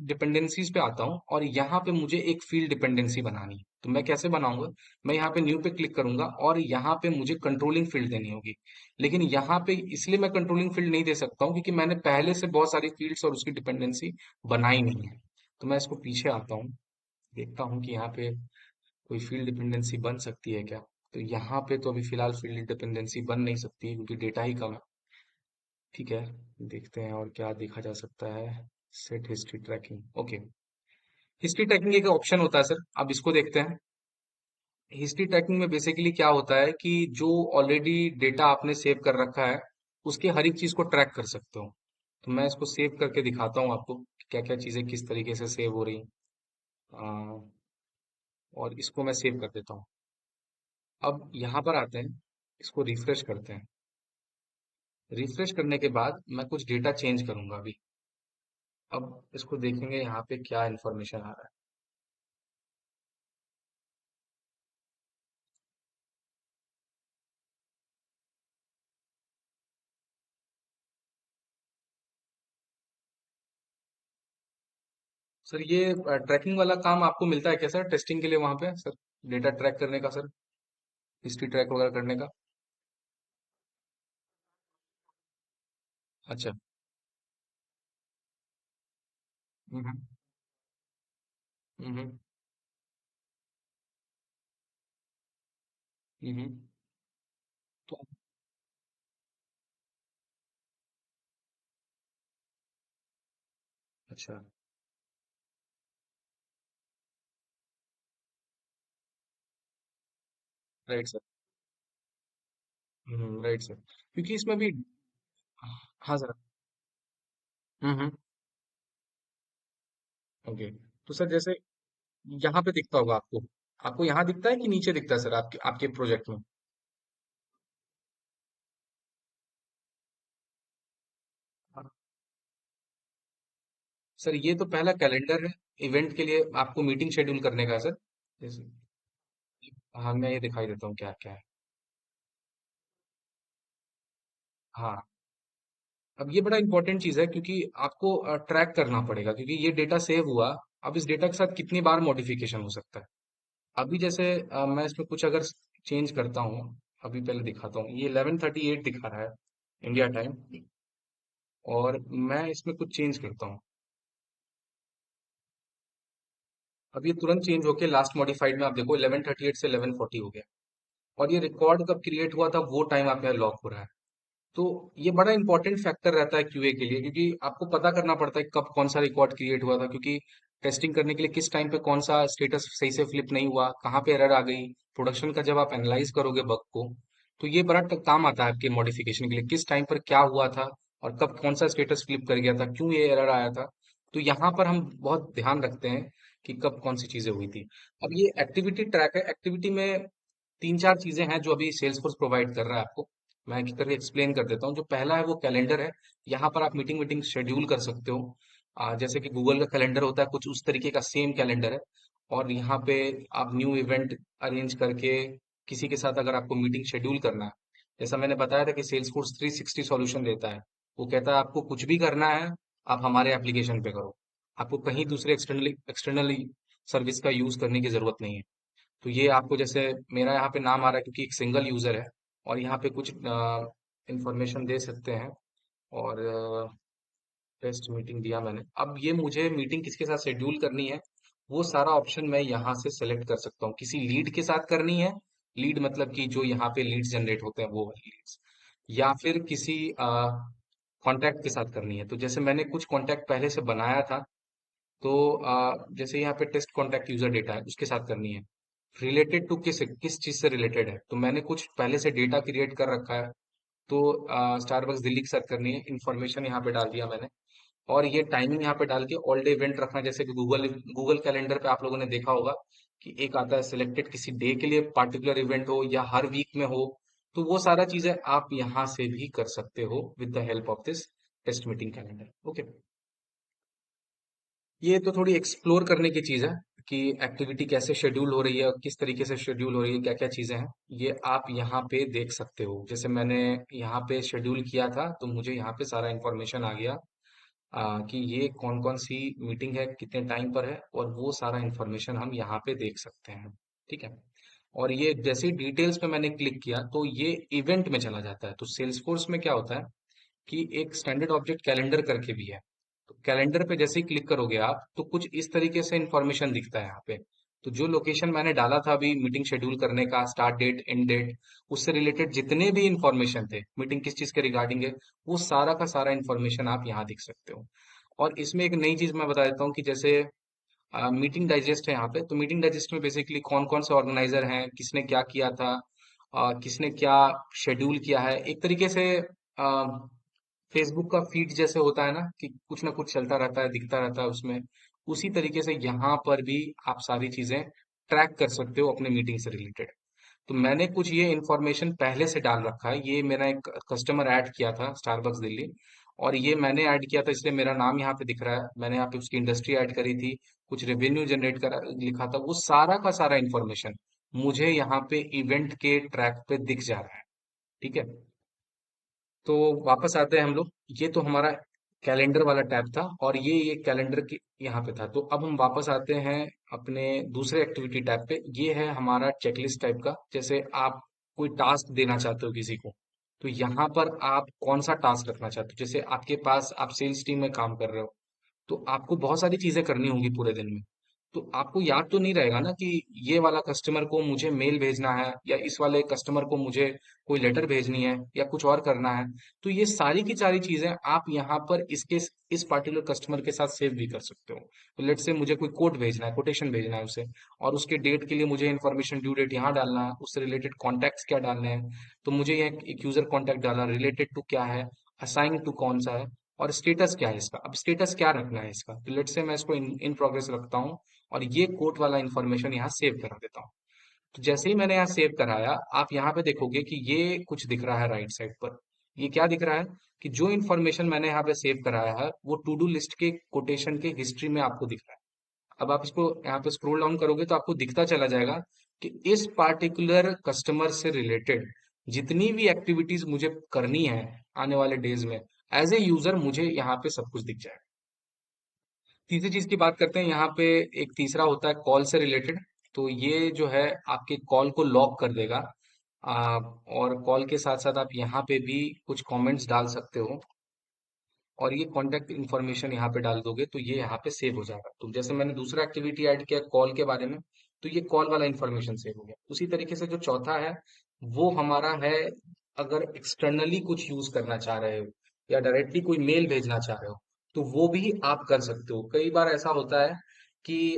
डिपेंडेंसीज पे आता हूँ और यहाँ पे मुझे एक फील्ड डिपेंडेंसी बनानी है। तो मैं कैसे बनाऊंगा? मैं यहाँ पे न्यू पे क्लिक करूंगा और यहाँ पे मुझे कंट्रोलिंग फील्ड देनी होगी। लेकिन यहाँ पे इसलिए मैं कंट्रोलिंग फील्ड नहीं दे सकता हूँ क्योंकि मैंने पहले से बहुत सारी फील्ड्स और उसकी डिपेंडेंसी बनाई नहीं है। तो मैं इसको पीछे आता हूँ, देखता हूँ कि यहाँ पे कोई फील्ड डिपेंडेंसी बन सकती है क्या। तो यहाँ पे तो अभी फिलहाल फील्ड डिपेंडेंसी बन नहीं सकती है क्योंकि डेटा ही कम है। ठीक है, देखते हैं और क्या देखा जा सकता है। Set history tracking, okay. History tracking एक ऑप्शन होता है सर, अब इसको देखते हैं। हिस्ट्री ट्रैकिंग में बेसिकली क्या होता है कि जो ऑलरेडी डेटा आपने सेव कर रखा है, उसके हर एक चीज को ट्रैक कर सकते हो। तो मैं इसको सेव करके दिखाता हूँ आपको क्या क्या चीजें किस तरीके से सेव हो रही हैं। और इसको मैं सेव कर देता हूँ। अब यहाँ पर आते हैं, इसको रिफ्रेश करते हैं। रिफ्रेश करने के बाद मैं कुछ डेटा चेंज करूंगा अभी। अब इसको देखेंगे यहाँ पे क्या इन्फॉर्मेशन आ रहा है। सर ये ट्रैकिंग वाला काम आपको मिलता है क्या सर, टेस्टिंग के लिए वहां पे सर, डेटा ट्रैक करने का सर, हिस्ट्री ट्रैक वगैरह करने का? अच्छा। हम्म। हम्म। हम्म। तो अच्छा। Right sir. राइट सर, क्योंकि इसमें भी। हाँ सर। हम्म। ओके। तो सर जैसे यहाँ पे दिखता होगा आपको, आपको यहाँ दिखता है कि नीचे दिखता है सर आपके आपके प्रोजेक्ट में? हाँ। सर ये तो पहला कैलेंडर है, इवेंट के लिए आपको मीटिंग शेड्यूल करने का है सर। जैसे, हाँ मैं ये दिखाई देता हूँ क्या क्या है। हाँ। अब ये बड़ा इंपॉर्टेंट चीज है क्योंकि आपको ट्रैक करना पड़ेगा क्योंकि ये डेटा सेव हुआ। अब इस डेटा के साथ कितनी बार मॉडिफिकेशन हो सकता है। अभी जैसे मैं इसमें कुछ अगर चेंज करता हूँ, अभी पहले दिखाता हूँ, ये 11:38 दिखा रहा है इंडिया टाइम, और मैं इसमें कुछ चेंज करता हूँ। अब ये तुरंत चेंज होके लास्ट मॉडिफाइड में आप देखो 11:38 से 11:40 हो गया। और ये रिकॉर्ड कब क्रिएट हुआ था वो टाइम आप यहाँ लॉक हो रहा है। तो ये बड़ा इंपॉर्टेंट फैक्टर रहता है क्यूए के लिए क्योंकि आपको पता करना पड़ता है कब कौन सा रिकॉर्ड क्रिएट हुआ था, क्योंकि टेस्टिंग करने के लिए किस टाइम पे कौन सा स्टेटस सही से फ्लिप नहीं हुआ, कहाँ पे एरर आ गई। प्रोडक्शन का जब आप एनालाइज करोगे बग को, तो ये बड़ा काम आता है आपके मॉडिफिकेशन के लिए, किस टाइम पर क्या हुआ था और कब कौन सा स्टेटस फ्लिप कर गया था, क्यों ये एरर आया था। तो यहाँ पर हम बहुत ध्यान रखते हैं कि कब कौन सी चीजें हुई थी। अब ये एक्टिविटी ट्रैक है, एक्टिविटी में तीन चार चीजें हैं जो अभी सेल्सफोर्स प्रोवाइड कर रहा है आपको। मैं एक करके एक्सप्लेन कर देता हूँ। जो पहला है वो कैलेंडर है। यहाँ पर आप मीटिंग वीटिंग शेड्यूल कर सकते हो। जैसे कि गूगल का कैलेंडर होता है, कुछ उस तरीके का सेम कैलेंडर है। और यहाँ पे आप न्यू इवेंट अरेंज करके किसी के साथ अगर आपको मीटिंग शेड्यूल करना है, जैसा मैंने बताया था कि सेल्सफोर्स 360 सॉल्यूशन देता है। वो कहता है आपको कुछ भी करना है, आप हमारे एप्लीकेशन पे करो। आपको कहीं दूसरे एक्सटर्नली सर्विस का यूज करने की जरूरत नहीं है। तो ये आपको जैसे मेरा यहाँ पे नाम आ रहा है क्योंकि एक सिंगल यूजर है, और यहाँ पे कुछ इंफॉर्मेशन दे सकते हैं। और टेस्ट मीटिंग दिया मैंने, अब ये मुझे मीटिंग किसके साथ शेड्यूल करनी है, वो सारा ऑप्शन मैं यहाँ से सेलेक्ट कर सकता हूँ। किसी लीड के साथ करनी है, लीड मतलब कि जो यहाँ पे लीड्स जनरेट होते हैं वो वाली लीड्स, या फिर किसी कॉन्टैक्ट के साथ करनी है। तो जैसे मैंने कुछ कॉन्टैक्ट पहले से बनाया था, तो जैसे यहाँ पे टेस्ट कॉन्टैक्ट यूजर डेटा है, उसके साथ करनी है। रिलेटेड टू किस किस चीज से रिलेटेड है, तो मैंने कुछ पहले से डेटा क्रिएट कर रखा है। तो स्टारबक्स दिल्ली की सर्च करनी है, इन्फॉर्मेशन यहाँ पे डाल दिया मैंने। और ये टाइमिंग यहाँ पे डाल के ऑल डे इवेंट रखना, जैसे कि गूगल गूगल कैलेंडर पे आप लोगों ने देखा होगा कि एक आता है सिलेक्टेड किसी डे के लिए पार्टिकुलर इवेंट हो या हर वीक में हो। तो वो सारा चीजें आप यहाँ से भी कर सकते हो with the help of this test meeting calendar. Okay, ये तो थोड़ी एक्सप्लोर करने की चीज है कि एक्टिविटी कैसे शेड्यूल हो रही है और किस तरीके से शेड्यूल हो रही है, क्या क्या चीजें हैं। ये आप यहाँ पे देख सकते हो। जैसे मैंने यहाँ पे शेड्यूल किया था तो मुझे यहाँ पे सारा इन्फॉर्मेशन आ गया कि ये कौन कौन सी मीटिंग है, कितने टाइम पर है, और वो सारा इन्फॉर्मेशन हम यहाँ पे देख सकते हैं। ठीक है। और ये जैसे ही डिटेल्स पे मैंने क्लिक किया तो ये इवेंट में चला जाता है। तो सेल्सफोर्स में क्या होता है कि एक स्टैंडर्ड ऑब्जेक्ट कैलेंडर करके भी है। तो कैलेंडर पे जैसे ही क्लिक करोगे आप तो कुछ इस तरीके से इंफॉर्मेशन दिखता है यहाँ पे। तो जो लोकेशन मैंने डाला था अभी मीटिंग शेड्यूल करने का, स्टार्ट डेट, एंड डेट, उससे रिलेटेड जितने भी इंफॉर्मेशन थे, मीटिंग किस चीज के रिगार्डिंग है, वो सारा का सारा इंफॉर्मेशन आप यहाँ देख सकते हो। और इसमें एक नई चीज मैं बता देता हूँ कि जैसे मीटिंग डाइजेस्ट है यहाँ पे। तो मीटिंग डाइजेस्ट में बेसिकली कौन कौन से ऑर्गेनाइजर हैं, किसने क्या किया था, किसने क्या शेड्यूल किया है, एक तरीके से फेसबुक का फीड जैसे होता है ना कि कुछ ना कुछ चलता रहता है, दिखता रहता है उसमें। उसी तरीके से यहाँ पर भी आप सारी चीजें ट्रैक कर सकते हो अपने मीटिंग से रिलेटेड। तो मैंने कुछ ये इन्फॉर्मेशन पहले से डाल रखा है। ये मेरा एक कस्टमर ऐड किया था स्टारबक्स दिल्ली, और ये मैंने ऐड किया था इसलिए मेरा नाम यहाँ पे दिख रहा है। मैंने यहाँ पे उसकी इंडस्ट्री ऐड करी थी, कुछ रेवेन्यू जनरेट करा लिखा था, वो सारा का सारा इन्फॉर्मेशन मुझे यहाँ पे इवेंट के ट्रैक पे दिख जा रहा है। ठीक है। तो वापस आते हैं हम लोग। ये तो हमारा कैलेंडर वाला टैब था, और ये कैलेंडर की यहाँ पे था। तो अब हम वापस आते हैं अपने दूसरे एक्टिविटी टैब पे। ये है हमारा चेकलिस्ट टाइप का। जैसे आप कोई टास्क देना चाहते हो किसी को, तो यहाँ पर आप कौन सा टास्क रखना चाहते हो। जैसे आपके पास, आप सेल्स टीम में काम कर रहे हो, तो आपको बहुत सारी चीजें करनी होंगी पूरे दिन में। तो आपको याद तो नहीं रहेगा ना कि ये वाला कस्टमर को मुझे मेल भेजना है, या इस वाले कस्टमर को मुझे कोई लेटर भेजनी है, या कुछ और करना है। तो ये सारी की सारी चीजें आप यहाँ पर इसके इस पार्टिकुलर कस्टमर के साथ सेव भी कर सकते हो। तो लेट से मुझे कोई कोड भेजना है, कोटेशन भेजना है उसे, और उसके डेट के लिए मुझे इन्फॉर्मेशन, ड्यू डेट यहाँ डालना है, उससे रिलेटेड कॉन्टैक्ट्स क्या डालने हैं। तो मुझे ये एक यूजर कॉन्टैक्ट डालना, रिलेटेड टू क्या है, असाइन टू कौन सा है, और स्टेटस क्या है इसका। अब स्टेटस क्या रखना है इसका, तो लेट से मैं इसको इन प्रोग्रेस रखता हूँ, और ये कोड वाला इंफॉर्मेशन यहाँ सेव करा देता हूँ। तो जैसे ही मैंने यहाँ सेव कराया, आप यहाँ पे देखोगे कि ये कुछ दिख रहा है राइट साइड पर। ये क्या दिख रहा है कि जो इन्फॉर्मेशन मैंने यहाँ पे सेव कराया है वो टू डू लिस्ट के कोटेशन के हिस्ट्री में आपको दिख रहा है। अब आप इसको यहाँ पे स्क्रॉल डाउन करोगे तो आपको दिखता चला जाएगा कि इस पार्टिकुलर कस्टमर से रिलेटेड जितनी भी एक्टिविटीज मुझे करनी है आने वाले डेज में, एज ए यूजर मुझे यहाँ पे सब कुछ दिख जाएगा। तीसरी चीज की बात करते हैं। यहाँ पे एक तीसरा होता है कॉल से रिलेटेड। तो ये जो है आपके कॉल को लॉक कर देगा। और कॉल के साथ साथ आप यहाँ पे भी कुछ कमेंट्स डाल सकते हो, और ये कॉन्टेक्ट इन्फॉर्मेशन यहाँ पे डाल दोगे तो ये यहाँ पे सेव हो जाएगा। तो जैसे मैंने दूसरा एक्टिविटी ऐड किया कॉल के बारे में, तो ये कॉल वाला इन्फॉर्मेशन सेव हो गया। उसी तरीके से जो चौथा है वो हमारा है, अगर एक्सटर्नली कुछ यूज करना चाह रहे हो या डायरेक्टली कोई मेल भेजना चाह रहे हो, तो वो भी आप कर सकते हो। कई बार ऐसा होता है कि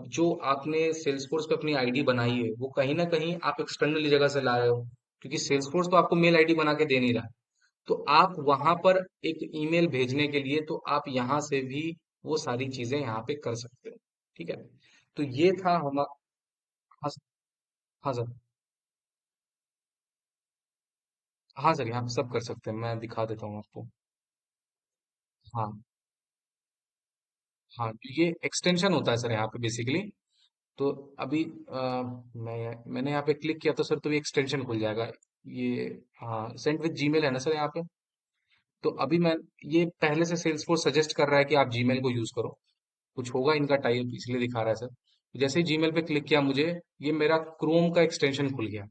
जो आपने सेल्सफोर्स पे अपनी आईडी बनाई है वो कहीं ना कहीं आप एक्सटर्नल जगह से ला रहे हो, क्योंकि सेल्सफोर्स तो आपको मेल आईडी बना के दे नहीं रहा। तो आप वहां पर एक ईमेल भेजने के लिए तो आप यहाँ से भी वो सारी चीजें यहाँ पे कर सकते हो। ठीक है। तो ये था हमारा। हाँ हाँ सर। हाँ सर, यहाँ पे सब कर सकते हैं, मैं दिखा देता हूँ आपको। हाँ हाँ, तो ये एक्सटेंशन होता है सर यहाँ पे बेसिकली। तो अभी मैंने यहाँ पे क्लिक किया तो सर, तो ये एक्सटेंशन खुल जाएगा। ये हाँ, सेंड विद जीमेल है ना सर यहाँ पे। तो अभी मैं, ये पहले से सेल्सफोर्स सजेस्ट कर रहा है कि आप जीमेल को यूज करो। कुछ होगा इनका टाइप, इसलिए दिखा रहा है सर। जैसे ही जीमेल पे क्लिक किया मुझे, ये मेरा क्रोम का एक्सटेंशन खुल गया।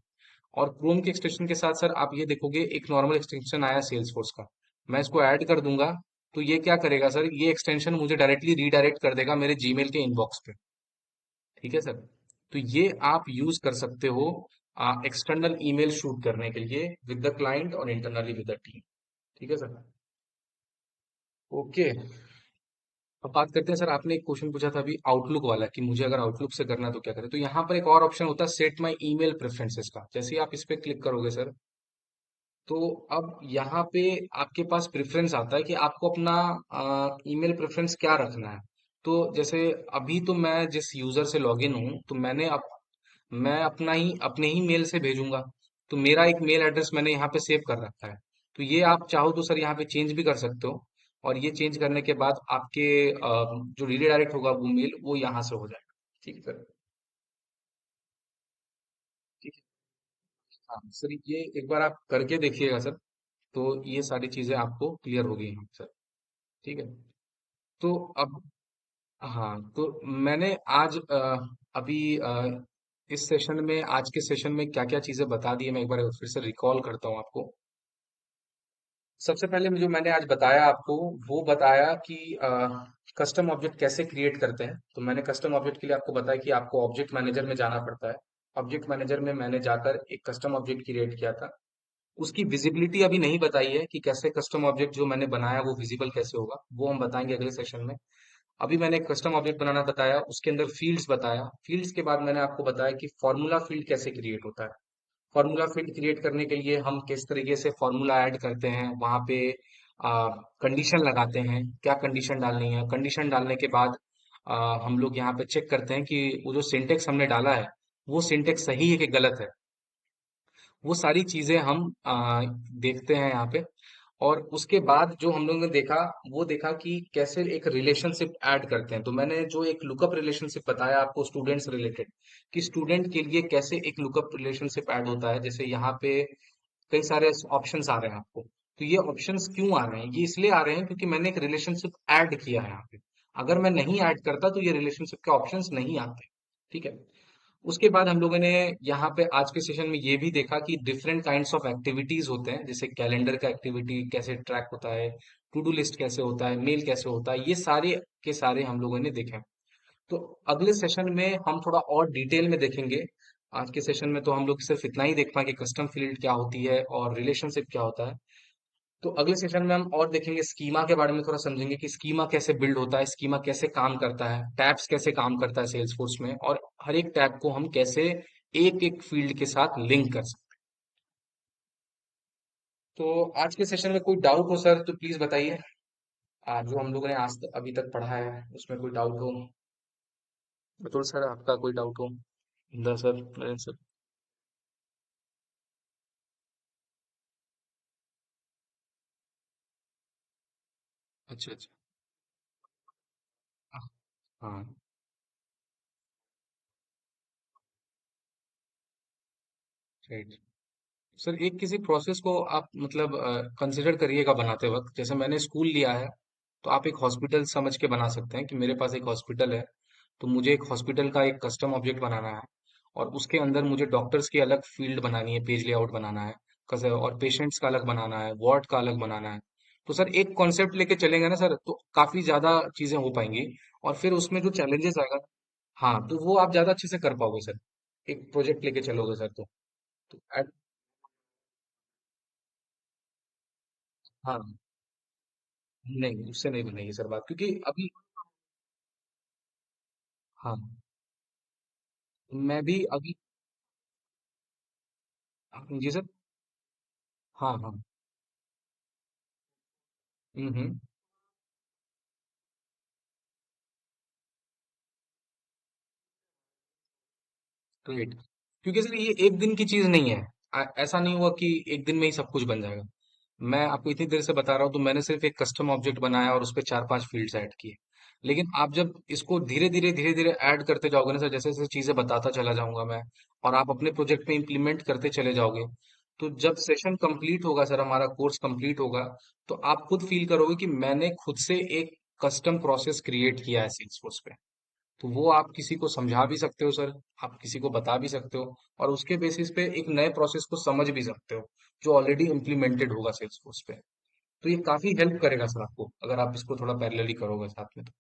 और क्रोम के एक्सटेंशन के साथ सर आप ये देखोगे एक नॉर्मल एक्सटेंशन आया सेल्सफोर्स का। मैं इसको ऐड कर दूंगा। तो ये क्या करेगा सर, ये एक्सटेंशन मुझे डायरेक्टली रीडायरेक्ट कर देगा मेरे जीमेल के इनबॉक्स पे। ठीक है सर। तो ये आप यूज कर सकते हो एक्सटर्नल ईमेल शूट करने के लिए विद द क्लाइंट और इंटरनली विद द टीम। ठीक है सर। ओके। अब बात करते हैं सर, आपने एक क्वेश्चन पूछा था अभी आउटलुक वाला कि मुझे अगर आउटलुक से करना है तो क्या करें। तो यहाँ पर एक और ऑप्शन होता है सेट माय ईमेल प्रेफरेंसेस का। जैसे ही आप इस पे क्लिक करोगे सर, तो अब यहाँ पे आपके पास प्रेफरेंस आता है कि आपको अपना ईमेल प्रेफरेंस क्या रखना है। तो जैसे अभी तो मैं जिस यूजर से लॉगिन हूँ, तो मैं अपना ही अपने ही मेल से भेजूंगा। तो मेरा एक मेल एड्रेस मैंने यहाँ पे सेव कर रखा है। तो ये आप चाहो तो सर यहाँ पे चेंज भी कर सकते हो। और ये चेंज करने के बाद आपके जो रीडायरेक्ट होगा वो मेल, वो यहाँ से हो जाएगा। ठीक है सर। ठीक है। हाँ सर, ये एक बार आप करके देखिएगा सर। तो ये सारी चीजें आपको क्लियर हो गई हैं सर। ठीक है। तो अब, हाँ तो मैंने आज अभी इस सेशन में, आज के सेशन में क्या क्या चीजें बता दी है, मैं एक बार फिर से रिकॉल करता हूँ आपको। सबसे पहले जो मैंने आज बताया आपको, वो बताया कि कस्टम ऑब्जेक्ट कैसे क्रिएट करते हैं। तो मैंने कस्टम ऑब्जेक्ट के लिए आपको बताया कि आपको ऑब्जेक्ट मैनेजर में जाना पड़ता है। ऑब्जेक्ट मैनेजर में मैंने जाकर एक कस्टम ऑब्जेक्ट क्रिएट किया था। उसकी विजिबिलिटी अभी नहीं बताई है कि कैसे कस्टम ऑब्जेक्ट जो मैंने बनाया वो विजिबल कैसे होगा, वो हम बताएंगे अगले सेशन में। अभी मैंने एक कस्टम ऑब्जेक्ट बनाना बताया, उसके अंदर फील्ड्स बताया। फील्ड्स के बाद मैंने आपको बताया कि फॉर्मूला फील्ड कैसे क्रिएट होता है। फॉर्मूला फील्ड क्रिएट करने के लिए हम किस तरीके से फॉर्मूला ऐड करते हैं, वहां पे कंडीशन लगाते हैं, क्या कंडीशन डालनी है। कंडीशन डालने के बाद हम लोग यहाँ पे चेक करते हैं कि वो जो सिंटेक्स हमने डाला है, वो सिंटेक्स सही है कि गलत है। वो सारी चीजें हम देखते हैं यहाँ पे। और उसके बाद जो हम लोगों ने देखा, वो देखा कि कैसे एक रिलेशनशिप ऐड करते हैं। तो मैंने जो एक लुकअप रिलेशनशिप बताया आपको स्टूडेंट्स रिलेटेड, कि स्टूडेंट के लिए कैसे एक लुकअप रिलेशनशिप ऐड होता है। जैसे यहाँ पे कई सारे ऑप्शंस आ रहे हैं आपको। तो ये ऑप्शंस क्यों आ रहे हैं, ये इसलिए आ रहे हैं क्योंकि मैंने एक रिलेशनशिप ऐड किया है यहाँ पे। अगर मैं नहीं ऐड करता तो ये रिलेशनशिप के ऑप्शंस नहीं आते। ठीक है। उसके बाद हम लोगों ने यहाँ पे आज के सेशन में ये भी देखा कि डिफरेंट काइंड्स ऑफ एक्टिविटीज होते हैं। जैसे कैलेंडर का एक्टिविटी कैसे ट्रैक होता है, टू डू लिस्ट कैसे होता है, मेल कैसे होता है, ये सारे के सारे हम लोगों ने देखे। तो अगले सेशन में हम थोड़ा और डिटेल में देखेंगे। आज के सेशन में तो हम लोग सिर्फ इतना ही देख पाएंगे, कस्टम फील्ड क्या होती है और रिलेशनशिप क्या होता है। तो अगले सेशन में हम और देखेंगे, स्कीमा के बारे में थोड़ा समझेंगे कि स्कीमा कैसे बिल्ड होता है, स्कीमा कैसे काम करता है, टैब्स कैसे काम करता है सेल्स फोर्स में, और हर एक टैब को हम कैसे एक एक फील्ड के साथ लिंक कर सकते हैं। तो आज के सेशन में कोई डाउट हो सर तो प्लीज बताइए। आज जो हम लोगों ने अभी तक पढ़ा है उसमें कोई डाउट हो। बतौर सर आपका कोई डाउट हो। Inder sir, Narendra sir. अच्छा अच्छा। हाँ। राइट। सर एक किसी प्रोसेस को आप मतलब कंसिडर करिएगा बनाते वक्त। जैसे मैंने स्कूल लिया है, तो आप एक हॉस्पिटल समझ के बना सकते हैं कि मेरे पास एक हॉस्पिटल है। तो मुझे एक हॉस्पिटल का एक कस्टम ऑब्जेक्ट बनाना है। और उसके अंदर मुझे डॉक्टर्स की अलग फील्ड बनानी है, पेज लेआउट बनाना है। और पेशेंट्स का अलग बनाना है, वार्ड का अलग बनाना है। तो सर एक कॉन्सेप्ट लेके चलेंगे ना सर, तो काफी ज्यादा चीजें हो पाएंगी। और फिर उसमें जो चैलेंजेस आएगा, हाँ तो वो आप ज्यादा अच्छे से कर पाओगे सर, एक प्रोजेक्ट लेके चलोगे सर तो हाँ। नहीं, उससे नहीं बनेगी सर बात, क्योंकि अभी, हाँ मैं भी अभी, जी सर। हाँ हाँ। हम्म। राइट। क्योंकि सर ये एक दिन की चीज नहीं है। ऐसा नहीं हुआ कि एक दिन में ही सब कुछ बन जाएगा। मैं आपको इतनी देर से बता रहा हूँ, तो मैंने सिर्फ एक कस्टम ऑब्जेक्ट बनाया और उस पे चार पांच फील्ड्स ऐड किए। लेकिन आप जब इसको धीरे धीरे ऐड करते जाओगे ना सर, जैसे जैसे चीजें बताता चला जाऊंगा मैं, और आप अपने प्रोजेक्ट में इम्प्लीमेंट करते चले जाओगे, तो जब सेशन कंप्लीट होगा सर, हमारा कोर्स कंप्लीट होगा, तो आप खुद फील करोगे कि मैंने खुद से एक कस्टम प्रोसेस क्रिएट किया है सेल्सफोर्स पे। तो वो आप किसी को समझा भी सकते हो सर, आप किसी को बता भी सकते हो, और उसके बेसिस पे एक नए प्रोसेस को समझ भी सकते हो जो ऑलरेडी इम्प्लीमेंटेड होगा सेल्सफोर्स पे। तो ये काफी हेल्प करेगा सर आपको, अगर आप इसको थोड़ा पैरेलली करोगे साथ में तो।